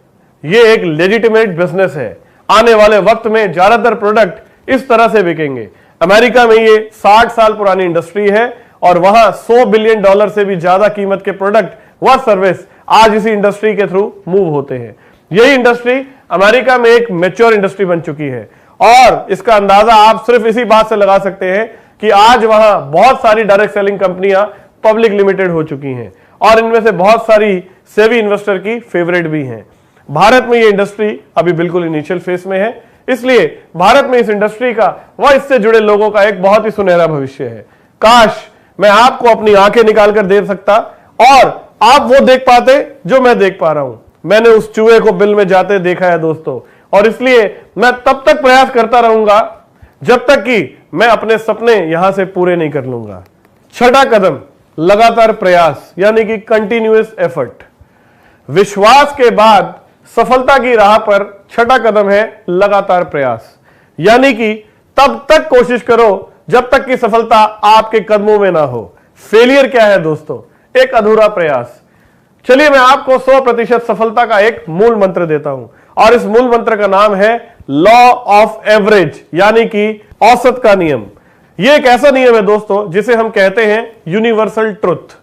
यह एक लेजिटिमेट बिजनेस है। आने वाले वक्त में ज्यादातर प्रोडक्ट इस तरह से बिकेंगे। अमेरिका में ये 60 साल पुरानी इंडस्ट्री है और वहां $100 बिलियन से भी ज्यादा कीमत के प्रोडक्ट व सर्विस आज इसी इंडस्ट्री के थ्रू मूव होते हैं। यही इंडस्ट्री अमेरिका में एक मैच्योर इंडस्ट्री बन चुकी है और इसका अंदाजा आप सिर्फ इसी बात से लगा सकते हैं कि आज वहां बहुत सारी डायरेक्ट सेलिंग कंपनियां पब्लिक लिमिटेड हो चुकी हैं और इनमें से बहुत सारी सेवी इन्वेस्टर की फेवरेट भी हैं। भारत में ये इंडस्ट्री अभी बिल्कुल इनिशियल फेज में है, इसलिए भारत में इस इंडस्ट्री का व इससे जुड़े लोगों का एक बहुत ही सुनहरा भविष्य है। काश मैं आपको अपनी आंखें निकाल कर दे सकता और आप वो देख पाते जो मैं देख पा रहा हूं। मैंने उस चूहे को बिल में जाते देखा है दोस्तों, और इसलिए मैं तब तक प्रयास करता रहूंगा जब तक कि मैं अपने सपने यहां से पूरे नहीं कर लूंगा। छठा कदम लगातार प्रयास यानी कि कंटिन्यूअस एफर्ट। विश्वास के बाद सफलता की राह पर छठा कदम है लगातार प्रयास, यानी कि तब तक कोशिश करो जब तक कि सफलता आपके कदमों में ना हो। फेलियर क्या है दोस्तों? एक अधूरा प्रयास। चलिए मैं आपको 100% सफलता का एक मूल मंत्र देता हूं और इस मूल मंत्र का नाम है लॉ ऑफ एवरेज, यानी कि औसत का नियम। यह एक ऐसा नियम है दोस्तों जिसे हम कहते हैं यूनिवर्सल ट्रुथ,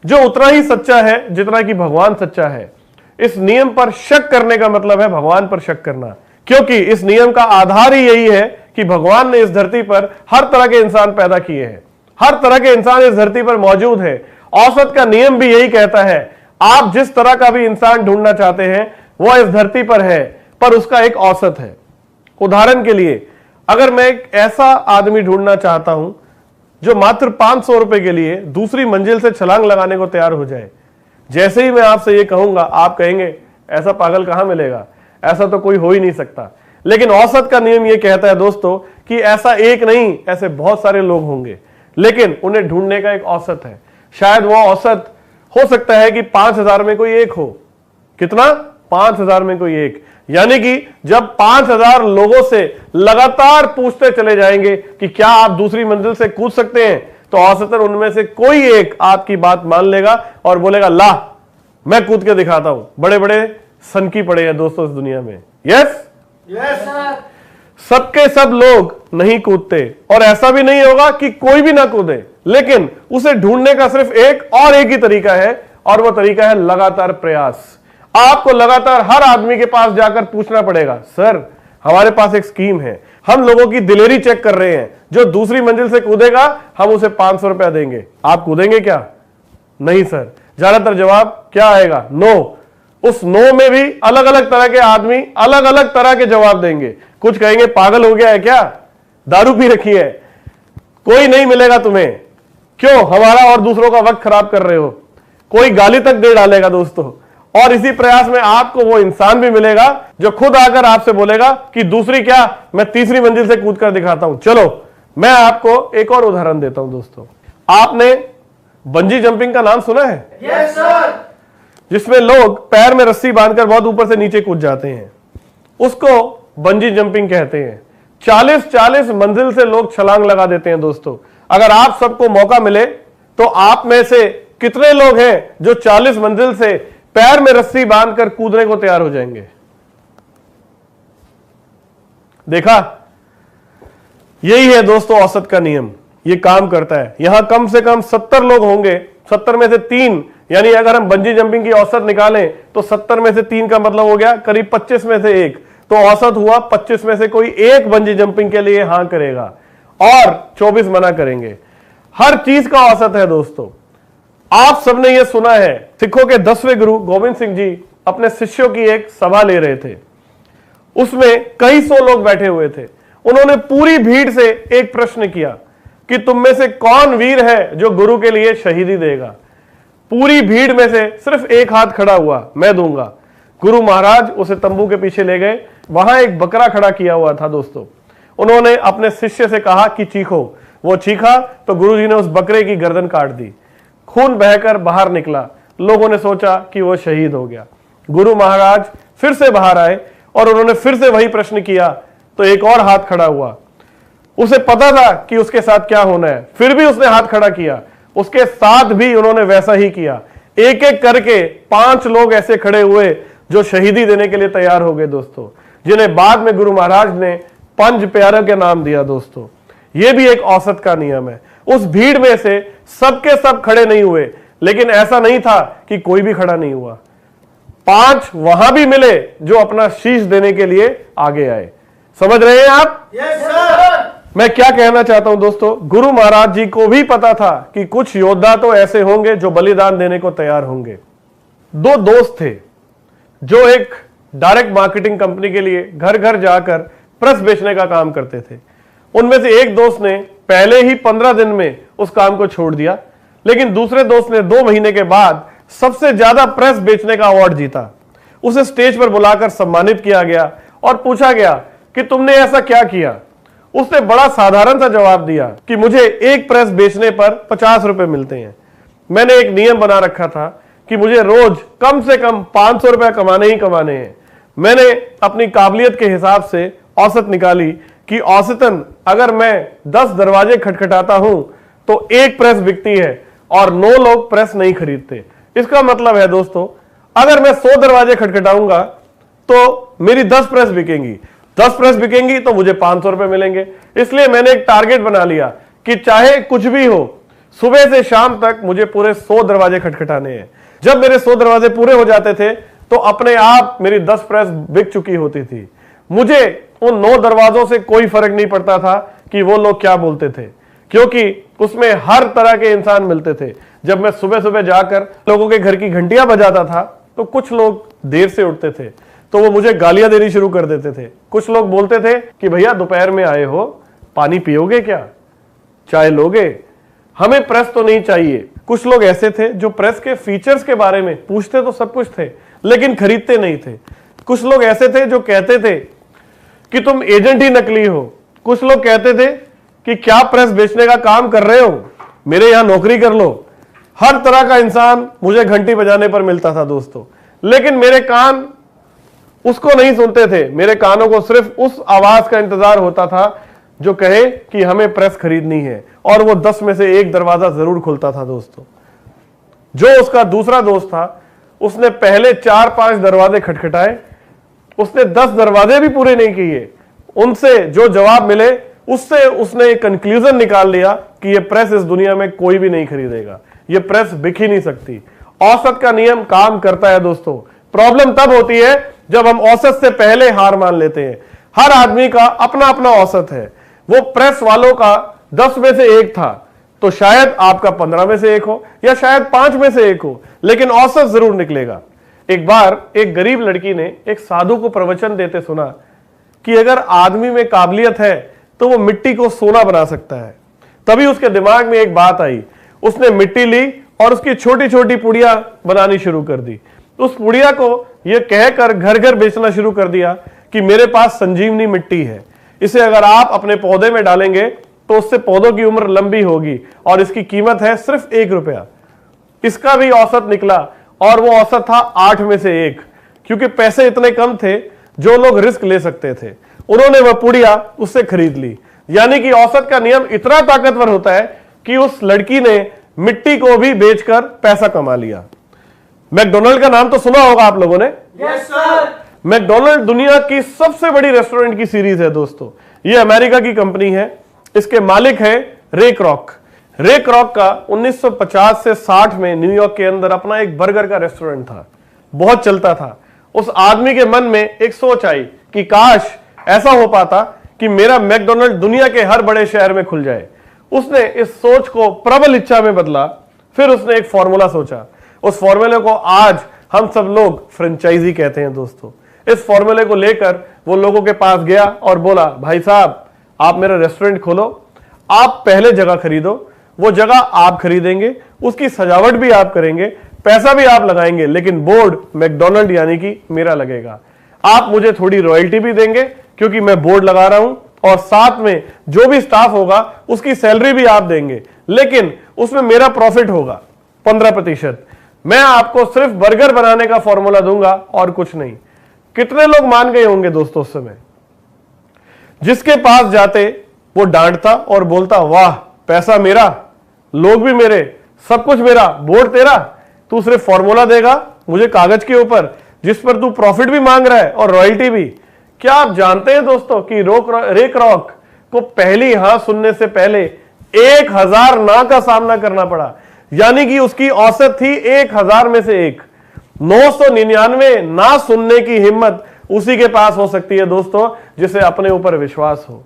जो उतना ही सच्चा है जितना कि भगवान सच्चा है। इस नियम पर शक करने का मतलब है भगवान पर शक करना, क्योंकि इस नियम का आधार ही यही है कि भगवान ने इस धरती पर हर तरह के इंसान पैदा किए हैं, हर तरह के इंसान इस धरती पर मौजूद है। औसत का नियम भी यही कहता है, आप जिस तरह का भी इंसान ढूंढना चाहते हैं वह इस धरती पर है, पर उसका एक औसत है। उदाहरण के लिए, अगर मैं एक ऐसा आदमी ढूंढना चाहता हूं जो मात्र 500 रुपए के लिए दूसरी मंजिल से छलांग लगाने को तैयार हो जाए, जैसे ही मैं आपसे ये कहूंगा आप कहेंगे ऐसा पागल कहां मिलेगा, ऐसा तो कोई हो ही नहीं सकता। लेकिन औसत का नियम यह कहता है दोस्तों कि ऐसा एक नहीं, ऐसे बहुत सारे लोग होंगे, लेकिन उन्हें ढूंढने का एक औसत है। शायद वो औसत हो सकता है कि 5000 में कोई एक हो। कितना? 5000 में कोई एक। यानी कि जब 5000 लोगों से लगातार पूछते चले जाएंगे कि क्या आप दूसरी मंजिल से कूद सकते हैं, तो औसतन उनमें से कोई एक आपकी बात मान लेगा और बोलेगा ला मैं कूद के दिखाता हूं। बड़े बड़े सनकी पड़े हैं दोस्तों इस दुनिया में। Yes sir. सबके सब लोग नहीं कूदते और ऐसा भी नहीं होगा कि कोई भी ना कूदे, लेकिन उसे ढूंढने का सिर्फ एक ही तरीका है और वह तरीका है लगातार प्रयास। आपको लगातार हर आदमी के पास जाकर पूछना पड़ेगा, सर हमारे पास एक स्कीम है, हम लोगों की दिलेरी चेक कर रहे हैं, जो दूसरी मंजिल से कूदेगा हम उसे 500 रुपया देंगे। आप कूदेंगे क्या? नहीं सर। ज्यादातर जवाब क्या आएगा? नो। उस नो में भी अलग अलग तरह के आदमी अलग अलग तरह के जवाब देंगे। कुछ कहेंगे पागल हो गया है क्या, दारू पी रखी है, कोई नहीं मिलेगा तुम्हें, क्यों हमारा और दूसरों का वक्त खराब कर रहे हो। कोई गाली तक दे डालेगा दोस्तों। और इसी प्रयास में आपको वो इंसान भी मिलेगा जो खुद आकर आपसे बोलेगा कि दूसरी क्या, मैं तीसरी मंजिल से कूद कर दिखाता हूं। चलो मैं आपको एक और उदाहरण देता हूं दोस्तों। आपने बंजी जंपिंग का नाम सुना है? Yes sir. जिसमें लोग पैर में रस्सी बांधकर बहुत ऊपर से नीचे कूद जाते हैं, उसको बंजी जंपिंग कहते हैं। 40-40 मंजिल से लोग छलांग लगा देते हैं दोस्तों। अगर आप सबको मौका मिले तो आप में से कितने लोग हैं जो 40 मंजिल से पैर में रस्सी बांधकर कूदने को तैयार हो जाएंगे? देखा, यही है दोस्तों औसत का नियम। ये काम करता है। यहां कम से कम 70 लोग होंगे, 70 में से 3, यानी अगर हम बंजी जंपिंग की औसत निकालें तो 70 में से 3 का मतलब हो गया करीब 25 में से 1, तो औसत हुआ 25 में से कोई एक बंजी जंपिंग के लिए हां करेगा और 24 मना करेंगे। हर चीज का औसत है दोस्तों। आप सबने यह सुना है, सिखों के 10वें गुरु गोविंद सिंह जी अपने शिष्यों की एक सभा ले रहे थे। उसमें कई सौ लोग बैठे हुए थे। उन्होंने पूरी भीड़ से एक प्रश्न किया कि तुम में से कौन वीर है जो गुरु के लिए शहीदी देगा। पूरी भीड़ में से सिर्फ एक हाथ खड़ा हुआ, मैं दूंगा। गुरु महाराज उसे तंबू के पीछे ले गए। वहां एक बकरा खड़ा किया हुआ था दोस्तों। उन्होंने अपने शिष्य से कहा कि चीखो। वो चीखा तो गुरुजी ने उस बकरे की गर्दन काट दी। खून बहकर बाहर निकला। लोगों ने सोचा कि वो शहीद हो गया। गुरु महाराज फिर से बाहर आए और उन्होंने फिर से वही प्रश्न किया तो एक और हाथ खड़ा हुआ। उसे पता था कि उसके साथ क्या होना है, फिर भी उसने हाथ खड़ा किया। उसके साथ भी उन्होंने वैसा ही किया। एक एक करके 5 लोग ऐसे खड़े हुए जो शहीदी देने के लिए तैयार हो गए दोस्तों, जिन्हें बाद में गुरु महाराज ने 5 प्यारों के नाम दिया दोस्तों। यह भी एक औसत का नियम है। उस भीड़ में से सबके सब खड़े नहीं हुए, लेकिन ऐसा नहीं था कि कोई भी खड़ा नहीं हुआ। 5 वहां भी मिले जो अपना शीश देने के लिए आगे आए। समझ रहे हैं आप? Yes sir. मैं क्या कहना चाहता हूं दोस्तों, गुरु महाराज जी को भी पता था कि कुछ योद्धा तो ऐसे होंगे जो बलिदान देने को तैयार होंगे। 2 दोस्त थे जो एक डायरेक्ट मार्केटिंग कंपनी के लिए घर घर जाकर प्रेस बेचने का काम करते थे। उनमें से एक दोस्त ने पहले ही 15 दिन में उस काम को छोड़ दिया, लेकिन दूसरे दोस्त ने 2 महीने के बाद सबसे ज्यादा प्रेस बेचने का अवार्ड जीता। उसे स्टेज पर बुलाकर सम्मानित किया गया और पूछा गया कि तुमने ऐसा क्या किया। उसने बड़ा साधारण सा जवाब दिया कि मुझे एक प्रेस बेचने पर 50 रुपए मिलते हैं। मैंने एक नियम बना रखा था कि मुझे रोज कम से कम 500 रुपए कमाने ही कमाने हैं। मैंने अपनी काबिलियत के हिसाब से औसत निकाली कि औसतन अगर मैं 10 दरवाजे खटखटाता हूं तो एक प्रेस बिकती है और 9 लोग प्रेस नहीं खरीदते। इसका मतलब है दोस्तों, अगर मैं 100 दरवाजे खटखटाऊंगा तो मेरी 10 प्रेस बिकेंगी, 10 प्रेस बिकेंगी तो मुझे 500 रुपए मिलेंगे। इसलिए मैंने एक टारगेट बना लिया कि चाहे कुछ भी हो, सुबह से शाम तक मुझे पूरे 100 दरवाजे खटखटाने हैं। जब मेरे 100 दरवाजे पूरे हो जाते थे तो अपने आप मेरी 10 प्रेस बिक चुकी होती थी। मुझे उन 9 दरवाजों से कोई फर्क नहीं पड़ता था कि वो लोग क्या बोलते थे, क्योंकि उसमें हर तरह के इंसान मिलते थे। जब मैं सुबह सुबह जाकर लोगों के घर की घंटियां बजाता था तो कुछ लोग देर से उठते थे तो वो मुझे गालियां देनी शुरू कर देते थे। कुछ लोग बोलते थे कि भैया दोपहर में आए हो, पानी पियोगे क्या, चाय लोगे, हमें प्रेस तो नहीं चाहिए। कुछ लोग ऐसे थे जो प्रेस के फीचर्स के बारे में पूछते तो सब कुछ थे लेकिन खरीदते नहीं थे। कुछ लोग ऐसे थे जो कहते थे कि तुम एजेंट ही नकली हो। कुछ लोग कहते थे कि क्या प्रेस बेचने का काम कर रहे हो, मेरे यहां नौकरी कर लो। हर तरह का इंसान मुझे घंटी बजाने पर मिलता था दोस्तों, लेकिन मेरे कान उसको नहीं सुनते थे। मेरे कानों को सिर्फ उस आवाज का इंतजार होता था जो कहे कि हमें प्रेस खरीदनी है, और वो 10 में से 1 दरवाजा जरूर खुलता था दोस्तों। जो उसका दूसरा दोस्त था उसने पहले 4-5 दरवाजे खटखटाए, उसने 10 दरवाजे भी पूरे नहीं किए। उनसे जो जवाब मिले उससे उसने एक कंक्लूजन निकाल लिया कि ये प्रेस इस दुनिया में कोई भी नहीं खरीदेगा, ये प्रेस बिक ही नहीं सकती। औसत का नियम काम करता है दोस्तों। प्रॉब्लम तब होती है जब हम औसत से पहले हार मान लेते हैं। हर आदमी का अपना अपना औसत है। वो प्रेस वालों का 10 में से 1 था तो शायद आपका 15 में से 1 हो या शायद 5 में से 1 हो, लेकिन औसत जरूर निकलेगा। एक बार एक गरीब लड़की ने एक साधु को प्रवचन देते सुना कि अगर आदमी में काबिलियत है तो वो मिट्टी को सोना बना सकता है। तभी उसके दिमाग में एक बात आई। उसने मिट्टी ली और उसकी छोटी छोटी पुड़िया बनानी शुरू कर दी। उस पुड़िया को यह कहकर घर घर बेचना शुरू कर दिया कि मेरे पास संजीवनी मिट्टी है, इसे अगर आप अपने पौधे में डालेंगे तो उससे पौधों की उम्र लंबी होगी और इसकी कीमत है सिर्फ 1 रुपया। इसका भी औसत निकला और वो औसत था 8 में से 1, क्योंकि पैसे इतने कम थे जो लोग रिस्क ले सकते थे। उन्होंने वह पुड़िया उससे खरीद ली। यानी कि औसत का नियम इतना ताकतवर होता है कि उस लड़की ने मिट्टी को भी बेचकर पैसा कमा लिया। मैकडोनल्ड का नाम तो सुना होगा आप लोगों ने। Yes sir. मैकडोनल्ड दुनिया की सबसे बड़ी रेस्टोरेंट की सीरीज है दोस्तों। यह अमेरिका की कंपनी है। इसके मालिक है रे क्रॉक। रे क्रॉक का 1950 से 60 में न्यूयॉर्क के अंदर अपना एक बर्गर का रेस्टोरेंट था, बहुत चलता था। उस आदमी के मन में एक सोच आई कि काश ऐसा हो पाता कि मेरा मैकडोनल्ड दुनिया के हर बड़े शहर में खुल जाए। उसने इस सोच को प्रबल इच्छा में बदला। फिर उसने एक फॉर्मूला सोचा। उस फॉर्मूले को आज हम सब लोग फ्रेंचाइजी कहते हैं दोस्तों। इस फॉर्मूले को लेकर वो लोगों के पास गया और बोला, भाई साहब आप मेरा रेस्टोरेंट खोलो, आप पहले जगह खरीदो, वो जगह आप खरीदेंगे, उसकी सजावट भी आप करेंगे, पैसा भी आप लगाएंगे, लेकिन बोर्ड मैकडोनल्ड यानी कि मेरा लगेगा। आप मुझे थोड़ी रॉयल्टी भी देंगे क्योंकि मैं बोर्ड लगा रहा हूं, और साथ में जो भी स्टाफ होगा उसकी सैलरी भी आप देंगे, लेकिन उसमें मेरा प्रॉफिट होगा 15%। मैं आपको सिर्फ बर्गर बनाने का फॉर्मूला दूंगा और कुछ नहीं। कितने लोग मान गए होंगे दोस्तों उस समय? जिसके पास जाते वो डांटता और बोलता, वाह पैसा मेरा, लोग भी मेरे, सब कुछ मेरा, बोर्ड तेरा, तू सिर्फ फॉर्मूला देगा मुझे कागज के ऊपर, जिस पर तू प्रॉफिट भी मांग रहा है और रॉयल्टी भी। क्या आप जानते हैं दोस्तों कि रे क्रॉक को पहली हां सुनने से पहले 1000 ना का सामना करना पड़ा, यानी कि उसकी औसत थी 1000 में से 1। 999 ना सुनने की हिम्मत उसी के पास हो सकती है दोस्तों, जिसे अपने ऊपर विश्वास हो।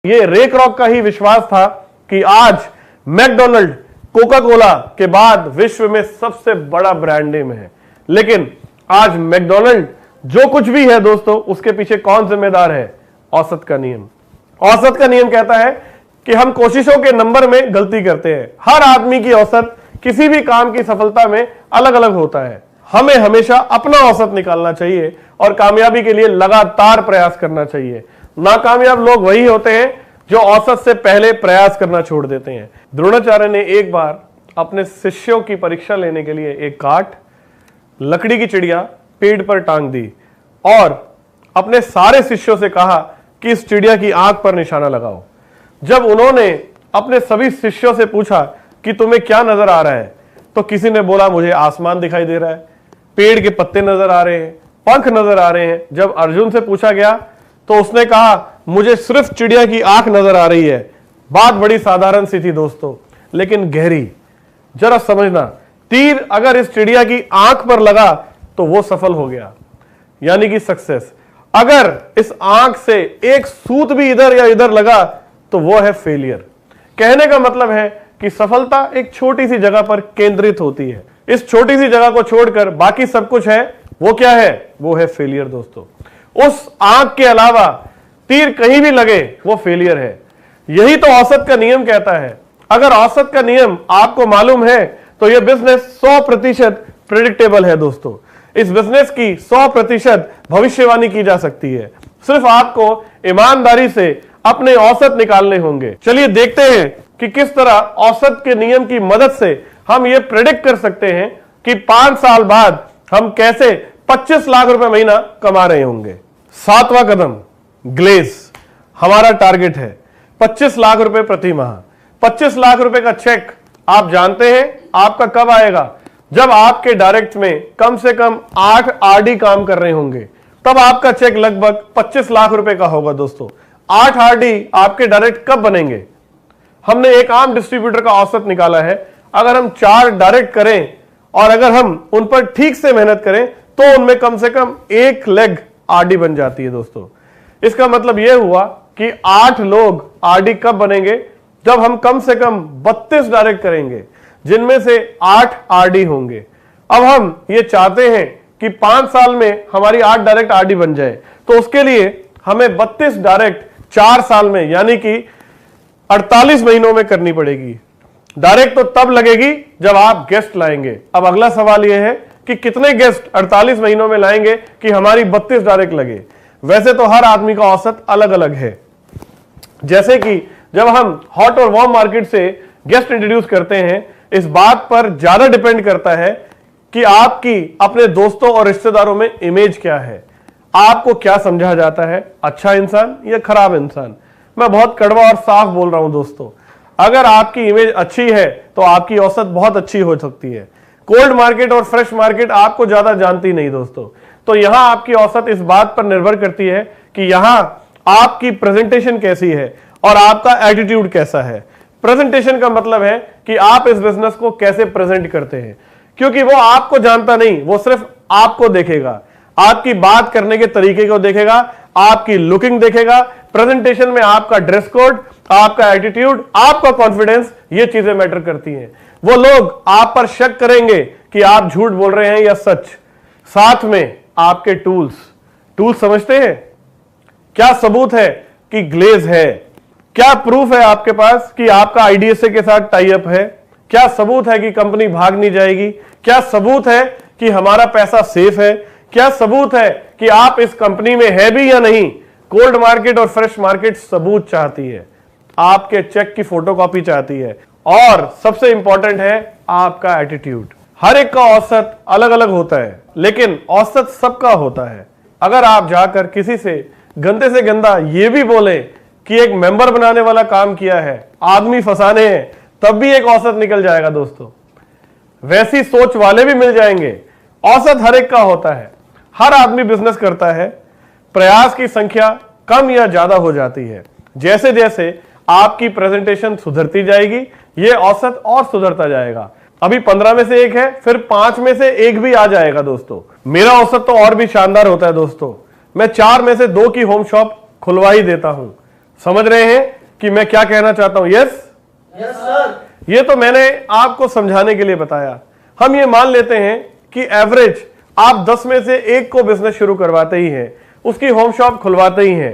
ये रे क्रॉक का ही विश्वास था कि आज मैकडॉनल्ड कोका कोला के बाद विश्व में सबसे बड़ा ब्रांड नेम है। लेकिन आज मैकडॉनल्ड जो कुछ भी है दोस्तों, उसके पीछे कौन जिम्मेदार है? औसत का नियम। औसत का नियम कहता है कि हम कोशिशों के नंबर में गलती करते हैं। हर आदमी की औसत किसी भी काम की सफलता में अलग अलग होता है। हमें हमेशा अपना औसत निकालना चाहिए और कामयाबी के लिए लगातार प्रयास करना चाहिए। नाकामयाब लोग वही होते हैं जो औसत से पहले प्रयास करना छोड़ देते हैं। द्रोणाचार्य ने एक बार अपने शिष्यों की परीक्षा लेने के लिए एक काठ, लकड़ी की चिड़िया पेड़ पर टांग दी और अपने सारे शिष्यों से कहा कि इस चिड़िया की आंख पर निशाना लगाओ। जब उन्होंने अपने सभी शिष्यों से पूछा कि तुम्हें क्या नजर आ रहा है, तो किसी ने बोला मुझे आसमान दिखाई दे रहा है, पेड़ के पत्ते नजर आ रहे हैं, पंख नजर आ रहे हैं। जब अर्जुन से पूछा गया तो उसने कहा मुझे सिर्फ चिड़िया की आंख नजर आ रही है। बात बड़ी साधारण सी थी दोस्तों, लेकिन गहरी। जरा समझना, तीर अगर इस चिड़िया की आंख पर लगा तो वो सफल हो गया, यानी कि सक्सेस। अगर इस आंख से एक सूत भी इधर या इधर लगा तो वो है फेलियर। कहने का मतलब है कि सफलता एक छोटी सी जगह पर केंद्रित होती है। इस छोटी सी जगह को छोड़कर बाकी सब कुछ है, वो क्या है? वो है फेलियर दोस्तों। उस आंख के अलावा तीर कहीं भी लगे वो फेलियर है। यही तो औसत का नियम कहता है। अगर औसत का नियम आपको मालूम है तो यह बिजनेस 100% प्रेडिक्टेबल है दोस्तों। इस बिजनेस की 100% भविष्यवाणी की जा सकती है। सिर्फ आपको ईमानदारी से अपने औसत निकालने होंगे। चलिए देखते हैं कि किस तरह औसत के नियम की मदद से हम ये प्रेडिक्ट कर सकते हैं कि 5 साल बाद हम कैसे 25 लाख रुपए महीना कमा रहे होंगे। 7वां कदम, ग्लेज। हमारा टारगेट है 25 लाख रुपए प्रति माह। 25 लाख रुपए का चेक आप जानते हैं आपका कब आएगा? जब आपके डायरेक्ट में कम से कम 8 आरडी काम कर रहे होंगे, तब आपका चेक लगभग 25 लाख रुपए का होगा दोस्तों। 8 आरडी आपके डायरेक्ट कब बनेंगे? हमने एक आम डिस्ट्रीब्यूटर का औसत निकाला है। अगर हम 4 डायरेक्ट करें और अगर हम उन पर ठीक से मेहनत करें तो उनमें कम से कम 1 लेग आरडी बन जाती है दोस्तों। इसका मतलब यह हुआ कि 8 लोग आरडी कब बनेंगे? जब हम कम से कम 32 डायरेक्ट करेंगे, जिनमें से 8 आरडी होंगे। अब हम ये चाहते हैं कि 5 साल में हमारी 8 डायरेक्ट आरडी बन जाए, तो उसके लिए हमें 32 डायरेक्ट 4 साल में यानी कि 48 महीनों में करनी पड़ेगी। डायरेक्ट तो तब लगेगी जब आप गेस्ट लाएंगे। अब अगला सवाल यह है कि कितने गेस्ट 48 महीनों में लाएंगे कि हमारी 32 डायरेक्ट लगे। वैसे तो हर आदमी का औसत अलग अलग है। जैसे कि जब हम हॉट और वार्म मार्केट से गेस्ट इंट्रोड्यूस करते हैं, इस बात पर ज्यादा डिपेंड करता है कि आपकी अपने दोस्तों और रिश्तेदारों में इमेज क्या है। आपको क्या समझा जाता है, अच्छा इंसान या खराब इंसान? मैं बहुत कड़वा और साफ बोल रहा हूं दोस्तों। अगर आपकी इमेज अच्छी है तो आपकी औसत बहुत अच्छी हो सकती है। कोल्ड मार्केट और फ्रेश मार्केट आपको ज्यादा जानती नहीं दोस्तों, तो यहां आपकी औसत इस बात पर निर्भर करती है कि यहां आपकी प्रेजेंटेशन कैसी है और आपका एटीट्यूड कैसा है। प्रेजेंटेशन का मतलब है कि आप इस बिजनेस को कैसे प्रेजेंट करते हैं, क्योंकि वो आपको जानता नहीं, वो सिर्फ आपको देखेगा, आपकी बात करने के तरीके को देखेगा, आपकी लुकिंग देखेगा। प्रेजेंटेशन में आपका ड्रेस कोड, आपका एटीट्यूड, आपका कॉन्फिडेंस, ये चीजें मैटर करती हैं। वो लोग आप पर शक करेंगे कि आप झूठ बोल रहे हैं या सच। साथ में आपके टूल्स समझते हैं? क्या सबूत है कि ग्लेज है? क्या प्रूफ है आपके पास कि आपका आईडीएसए के साथ टाई अप है? क्या सबूत है कि कंपनी भाग नहीं जाएगी? क्या सबूत है कि हमारा पैसा सेफ है? क्या सबूत है कि आप इस कंपनी में है भी या नहीं? कोल्ड मार्केट और फ्रेश मार्केट सबूत चाहती है, आपके चेक की फोटोकॉपी चाहती है, और सबसे इंपॉर्टेंट है आपका एटीट्यूड। हर एक का औसत अलग अलग होता है, लेकिन औसत सबका होता है। अगर आप जाकर किसी से गंदे से गंदा ये भी बोले कि एक मेंबर बनाने वाला काम किया है, आदमी फंसाने हैं, तब भी एक औसत निकल जाएगा दोस्तों। वैसी सोच वाले भी मिल जाएंगे। औसत हर एक का होता है, हर आदमी बिजनेस करता है, प्रयास की संख्या कम या ज्यादा हो जाती है। जैसे जैसे आपकी प्रेजेंटेशन सुधरती जाएगी, यह औसत और सुधरता जाएगा। अभी 15 में से 1 है, फिर 5 में से 1 भी आ जाएगा दोस्तों। मेरा औसत तो और भी शानदार होता है दोस्तों, मैं 4 में से 2 की होम शॉप खुलवा ही देता हूं। समझ रहे हैं कि मैं क्या कहना चाहता हूं? Yes yes sir. ये तो मैंने आपको समझाने के लिए बताया। हम ये मान लेते हैं कि एवरेज आप 10 में से 1 को बिजनेस शुरू करवाते ही हैं, उसकी होम शॉप खुलवाते ही हैं।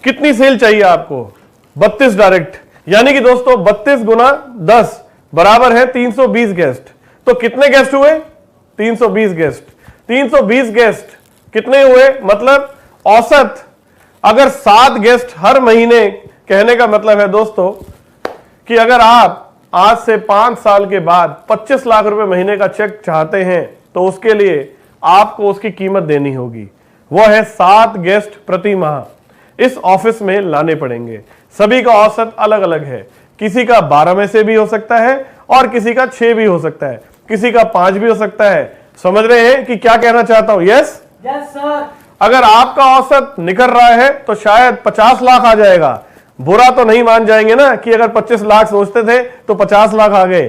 कितनी सेल चाहिए आपको? 32 डायरेक्ट, यानी कि दोस्तों 32 गुना 10 बराबर है 320 गेस्ट। तो कितने गेस्ट हुए? 320 गेस्ट। 320 गेस्ट कितने हुए? मतलब औसत अगर 7 गेस्ट हर महीने, कहने का मतलब है दोस्तों कि अगर आप आज से 5 साल के बाद 25 लाख रुपए महीने का चेक चाहते हैं तो उसके लिए आपको उसकी कीमत देनी होगी। वह है 7 गेस्ट प्रति माह इस ऑफिस में लाने पड़ेंगे। सभी का औसत अलग अलग है, किसी का 12 में से भी हो सकता है और किसी का 6 भी हो सकता है, किसी का 5 भी हो सकता है। समझ रहे हैं कि क्या कहना चाहता हूं? Yes yes sir. अगर आपका औसत निकल रहा है तो शायद 50 लाख आ जाएगा। बुरा तो नहीं मान जाएंगे ना कि अगर 25 लाख सोचते थे तो 50 लाख आ गए?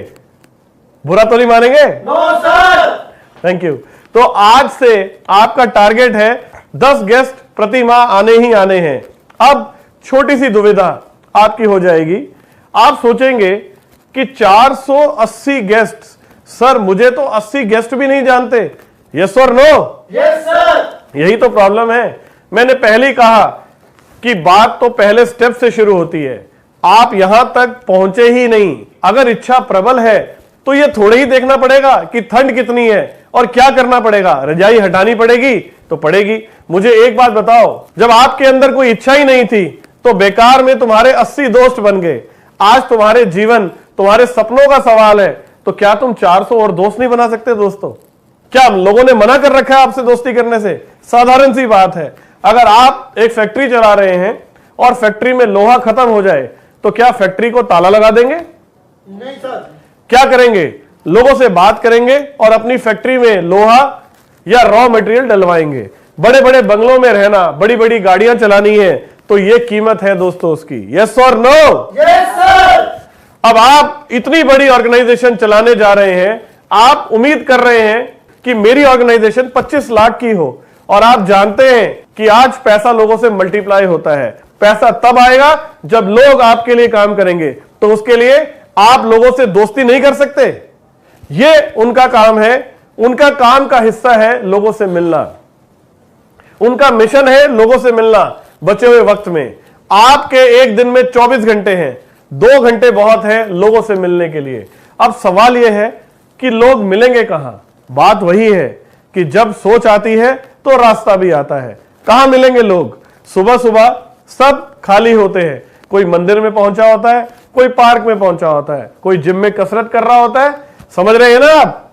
बुरा तो नहीं मानेंगे? No sir. Thank you. तो आज से आपका टारगेट है 10 गेस्ट प्रति माह आने ही आने हैं। अब छोटी सी दुविधा आपकी हो जाएगी, आप सोचेंगे कि 480 गेस्ट, सर मुझे तो 80 गेस्ट भी नहीं जानते। यस और नो? Yes sir. यही तो प्रॉब्लम है। मैंने पहले ही कहा कि बात तो पहले स्टेप से शुरू होती है। आप यहां तक पहुंचे ही नहीं। अगर इच्छा प्रबल है तो यह थोड़े ही देखना पड़ेगा कि ठंड कितनी है और क्या करना पड़ेगा, रजाई हटानी पड़ेगी तो पड़ेगी। मुझे एक बात बताओ, जब आपके अंदर कोई इच्छा ही नहीं थी तो बेकार में तुम्हारे 80 दोस्त बन गए। आज तुम्हारे जीवन, तुम्हारे सपनों का सवाल है, तो क्या तुम 400 और दोस्त नहीं बना सकते? दोस्तों, क्या लोगों ने मना कर रखा है आपसे दोस्ती करने से? साधारण सी बात है। अगर आप एक फैक्ट्री चला रहे हैं और फैक्ट्री में लोहा खत्म हो जाए तो क्या फैक्ट्री को ताला लगा देंगे? नहीं सर। क्या करेंगे? लोगों से बात करेंगे और अपनी फैक्ट्री में लोहा या रॉ मटेरियल डलवाएंगे। बड़े बड़े बंगलों में रहना, बड़ी बड़ी गाड़ियां चलानी है, तो यह कीमत है दोस्तों उसकी। यस और नो? Yes sir. अब आप इतनी बड़ी ऑर्गेनाइजेशन चलाने जा रहे हैं, आप उम्मीद कर रहे हैं कि मेरी ऑर्गेनाइजेशन 25 लाख की हो, और आप जानते हैं कि आज पैसा लोगों से मल्टीप्लाई होता है। पैसा तब आएगा जब लोग आपके लिए काम करेंगे, तो उसके लिए आप लोगों से दोस्ती नहीं कर सकते। यह उनका काम है, उनका काम का हिस्सा है लोगों से मिलना, उनका मिशन है लोगों से मिलना। बचे हुए वक्त में आपके एक दिन में 24 घंटे हैं, 2 घंटे बहुत है लोगों से मिलने के लिए। अब सवाल यह है कि लोग मिलेंगे कहां? बात वही है कि जब सोच आती है तो रास्ता भी आता है। कहां मिलेंगे लोग? सुबह सुबह सब खाली होते हैं। कोई मंदिर में पहुंचा होता है, कोई पार्क में पहुंचा होता है, कोई जिम में कसरत कर रहा होता है। समझ रहे हैं ना आप?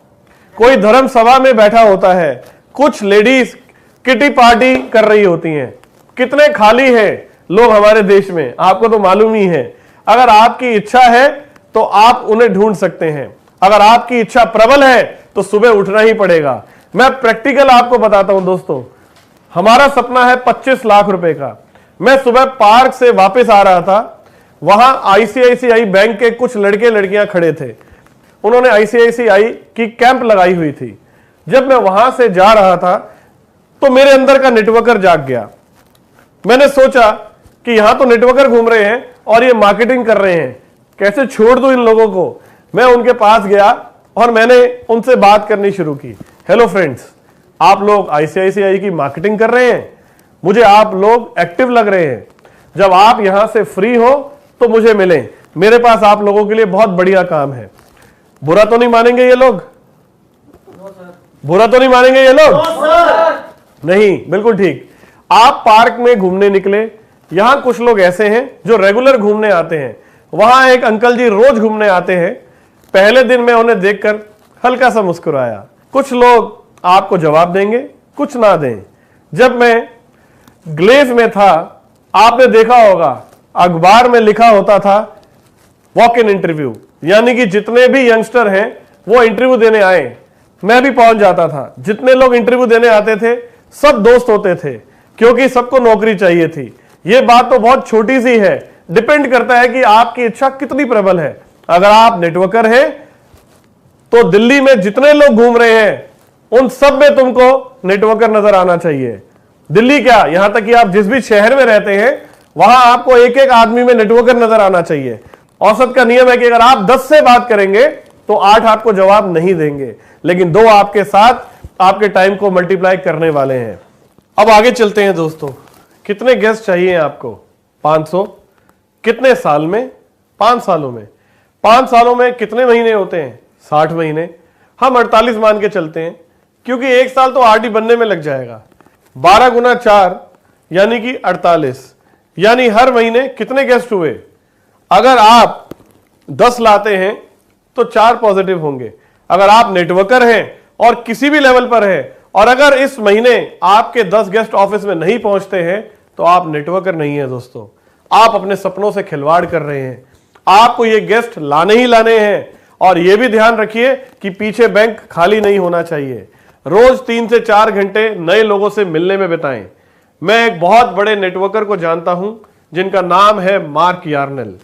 कोई धर्म सभा में बैठा होता है, कुछ लेडीज किटी पार्टी कर रही होती हैं। कितने खाली हैं लोग हमारे देश में, आपको तो मालूम ही है। अगर आपकी इच्छा है तो आप उन्हें ढूंढ सकते हैं। अगर आपकी इच्छा प्रबल है तो सुबह उठना ही पड़ेगा। मैं प्रैक्टिकल आपको बताता हूं दोस्तों, हमारा सपना है 25 लाख रुपए का। मैं सुबह पार्क से वापस आ रहा था, वहां आईसीआईसीआई बैंक के कुछ लड़के लड़कियां खड़े थे। उन्होंने आईसीआईसीआई की कैंप लगाई हुई थी। जब मैं वहां से जा रहा था तो मेरे अंदर का नेटवर्कर जाग गया। मैंने सोचा कि यहां तो नेटवर्कर घूम रहे हैं और ये मार्केटिंग कर रहे हैं, कैसे छोड़ दूं इन लोगों को। मैं उनके पास गया और मैंने उनसे बात करनी शुरू की। हेलो फ्रेंड्स, आप लोग आईसीआईसीआई की मार्केटिंग कर रहे हैं, मुझे आप लोग एक्टिव लग रहे हैं। जब आप यहां से फ्री हो तो मुझे मिलें, मेरे पास आप लोगों के लिए बहुत बढ़िया काम है। बुरा तो नहीं मानेंगे ये लोग? बुरा तो नहीं मानेंगे ये लोग? नहीं, बिल्कुल ठीक। आप पार्क में घूमने निकले, यहां कुछ लोग ऐसे हैं जो रेगुलर घूमने आते हैं। वहां एक अंकल जी रोज घूमने आते हैं। पहले दिन मैं उन्हें देखकर हल्का सा मुस्कुराया। कुछ लोग आपको जवाब देंगे, कुछ ना दें। जब मैं ग्लेव में था, आपने देखा होगा अखबार में लिखा होता था वॉक इन इंटरव्यू, यानी कि जितने भी यंगस्टर हैं वो इंटरव्यू देने आए, मैं भी पहुंच जाता था। जितने लोग इंटरव्यू देने आते थे सब दोस्त होते थे, क्योंकि सबको नौकरी चाहिए थी। ये बात तो बहुत छोटी सी है, डिपेंड करता है कि आपकी इच्छा कितनी प्रबल है। अगर आप नेटवर्कर हैं तो दिल्ली में जितने लोग घूम रहे हैं उन सब में तुमको नेटवर्कर नजर आना चाहिए। दिल्ली क्या, यहां तक कि आप जिस भी शहर में रहते हैं वहां आपको एक एक आदमी में नेटवर्कर नजर आना चाहिए। औसत का नियम है कि अगर आप 10 से बात करेंगे तो 8 आपको जवाब नहीं देंगे, लेकिन 2 आपके साथ आपके टाइम को मल्टीप्लाई करने वाले हैं। अब आगे चलते हैं दोस्तों। कितने गेस्ट चाहिए आपको? 500। कितने साल में? 5 सालों में। 5 सालों में कितने महीने होते हैं? 60 महीने। हम 48 मान के चलते हैं, क्योंकि 1 साल तो आरडी बनने में लग जाएगा। 12 गुना 4 यानी कि 48, यानी हर महीने कितने गेस्ट हुए? अगर आप 10 लाते हैं तो 4 पॉजिटिव होंगे। अगर आप नेटवर्कर हैं और किसी भी लेवल पर है, और अगर इस महीने आपके 10 गेस्ट ऑफिस में नहीं पहुंचते हैं तो आप नेटवर्कर नहीं है दोस्तों। आप अपने सपनों से खिलवाड़ कर रहे हैं। आपको ये गेस्ट लाने ही लाने हैं, और ये भी ध्यान रखिए कि पीछे बैंक खाली नहीं होना चाहिए। रोज 3 से 4 घंटे नए लोगों से मिलने में बिताएं। मैं एक बहुत बड़े नेटवर्कर को जानता हूं जिनका नाम है मार्क यार्नेल।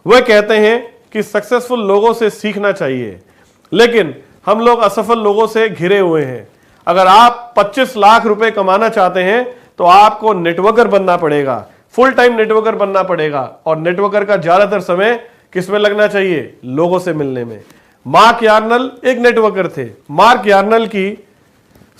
वह कहते हैं कि सक्सेसफुल लोगों से सीखना चाहिए, लेकिन हम लोग असफल लोगों से घिरे हुए हैं। अगर आप 25 लाख रुपए कमाना चाहते हैं तो आपको नेटवर्कर बनना पड़ेगा, फुल टाइम नेटवर्कर बनना पड़ेगा। और नेटवर्कर का ज्यादातर समय किसमें लगना चाहिए? लोगों से मिलने में। मार्क यार्नेल एक नेटवर्कर थे। मार्क यार्नेल की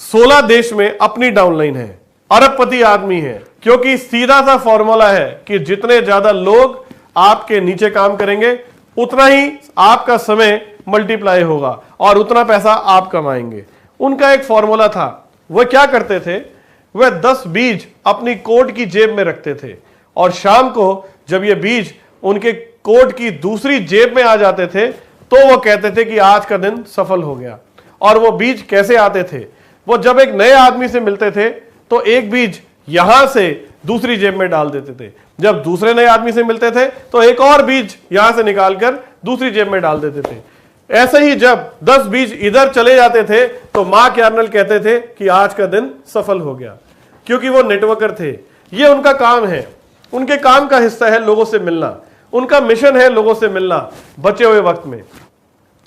16 देश में अपनी डाउनलाइन है, अरबपति आदमी है, क्योंकि सीधा सा फॉर्मूला है कि जितने ज्यादा लोग आपके नीचे काम करेंगे उतना ही आपका समय मल्टीप्लाई होगा और उतना पैसा आप कमाएंगे। उनका एक फॉर्मूला था। वह क्या करते थे? वह 10 बीज अपनी कोट की जेब में रखते थे, और शाम को जब ये बीज उनके कोट की दूसरी जेब में आ जाते थे तो वो कहते थे कि आज का दिन सफल हो गया। और वो बीज कैसे आते थे? वो जब एक नए आदमी से मिलते थे तो एक बीज यहां से दूसरी जेब में डाल देते थे, जब दूसरे नए आदमी से मिलते थे तो एक और बीज यहां से निकालकर दूसरी जेब में डाल देते थे। ऐसे ही जब 10 बीज इधर चले जाते थे तो मार्क यार्नेल कहते थे कि आज का दिन सफल हो गया, क्योंकि वो नेटवर्कर थे। ये उनका काम है, उनके काम का हिस्सा है लोगों से मिलना। उनका मिशन है लोगों से मिलना बचे हुए वक्त में।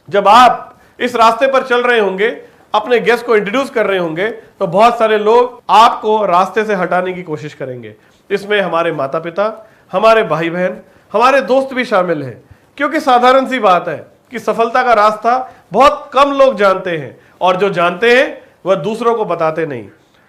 जब आप इस रास्ते पर चल रहे होंगे, अपने गेस्ट को इंट्रोड्यूस कर रहे होंगे, तो बहुत सारे लोग आपको रास्ते से हटाने की कोशिश करेंगे। इसमें हमारे माता पिता, हमारे भाई बहन, हमारे दोस्त भी शामिल हैं, क्योंकि साधारण सी बात है कि सफलता का रास्ता बहुत कम लोग जानते हैं, और जो जानते हैं वह दूसरों को बताते नहीं।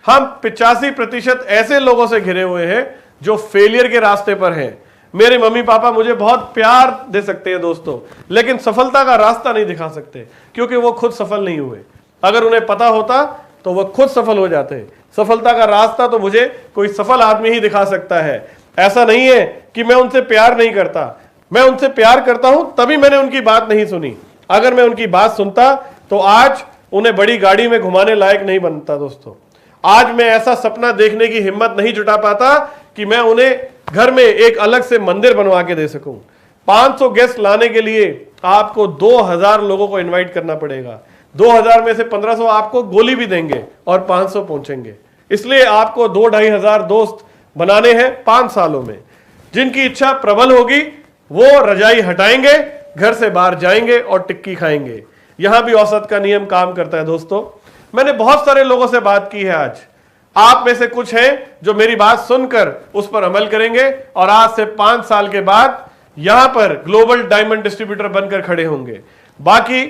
हम 85% ऐसे लोगों से घिरे हुए हैं जो फेलियर के रास्ते पर हैं। मेरे मम्मी पापा मुझे बहुत प्यार दे सकते हैं दोस्तों, लेकिन सफलता का रास्ता नहीं दिखा सकते, क्योंकि वो खुद सफल नहीं हुए। अगर उन्हें पता होता तो वह खुद सफल हो जाते। सफलता का रास्ता तो मुझे कोई सफल आदमी ही दिखा सकता है। ऐसा नहीं है कि मैं उनसे प्यार नहीं करता, मैं उनसे प्यार करता हूं, तभी मैंने उनकी बात नहीं सुनी। अगर मैं उनकी बात सुनता तो आज उन्हें बड़ी गाड़ी में घुमाने लायक नहीं बनता दोस्तों। आज मैं ऐसा सपना देखने की हिम्मत नहीं जुटा पाता कि मैं उन्हें घर में एक अलग से मंदिर बनवा के दे सकूं। 500 गेस्ट लाने के लिए आपको 2000 लोगों को इनवाइट करना पड़ेगा। 2000 में से 1500 आपको गोली भी देंगे और 500 पहुंचेंगे। इसलिए आपको 2-2500 दोस्त बनाने हैं 5 सालों में। जिनकी इच्छा प्रबल होगी वो रजाई हटाएंगे, घर से बाहर जाएंगे और टिक्की खाएंगे। यहां भी औसत का नियम काम करता है दोस्तों। मैंने बहुत सारे लोगों से बात की है आज। आप में से कुछ हैं जो मेरी बात सुनकर उस पर अमल करेंगे और आज से 5 साल के बाद यहां पर ग्लोबल डायमंड डिस्ट्रीब्यूटर बनकर खड़े होंगे। बाकी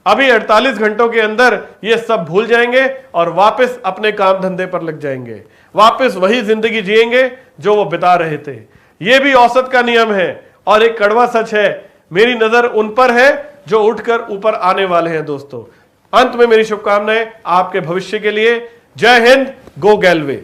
अभी 48 घंटों के अंदर ये सब भूल जाएंगे और वापस अपने काम धंधे पर लग जाएंगे, वापस वही जिंदगी जिएंगे जो वो बिता रहे थे। ये भी औसत का नियम है और एक कड़वा सच है। मेरी नजर उन पर है जो उठकर ऊपर आने वाले हैं दोस्तों। अंत में मेरी शुभकामनाएं आपके भविष्य के लिए। जय हिंद, गो गैलवे।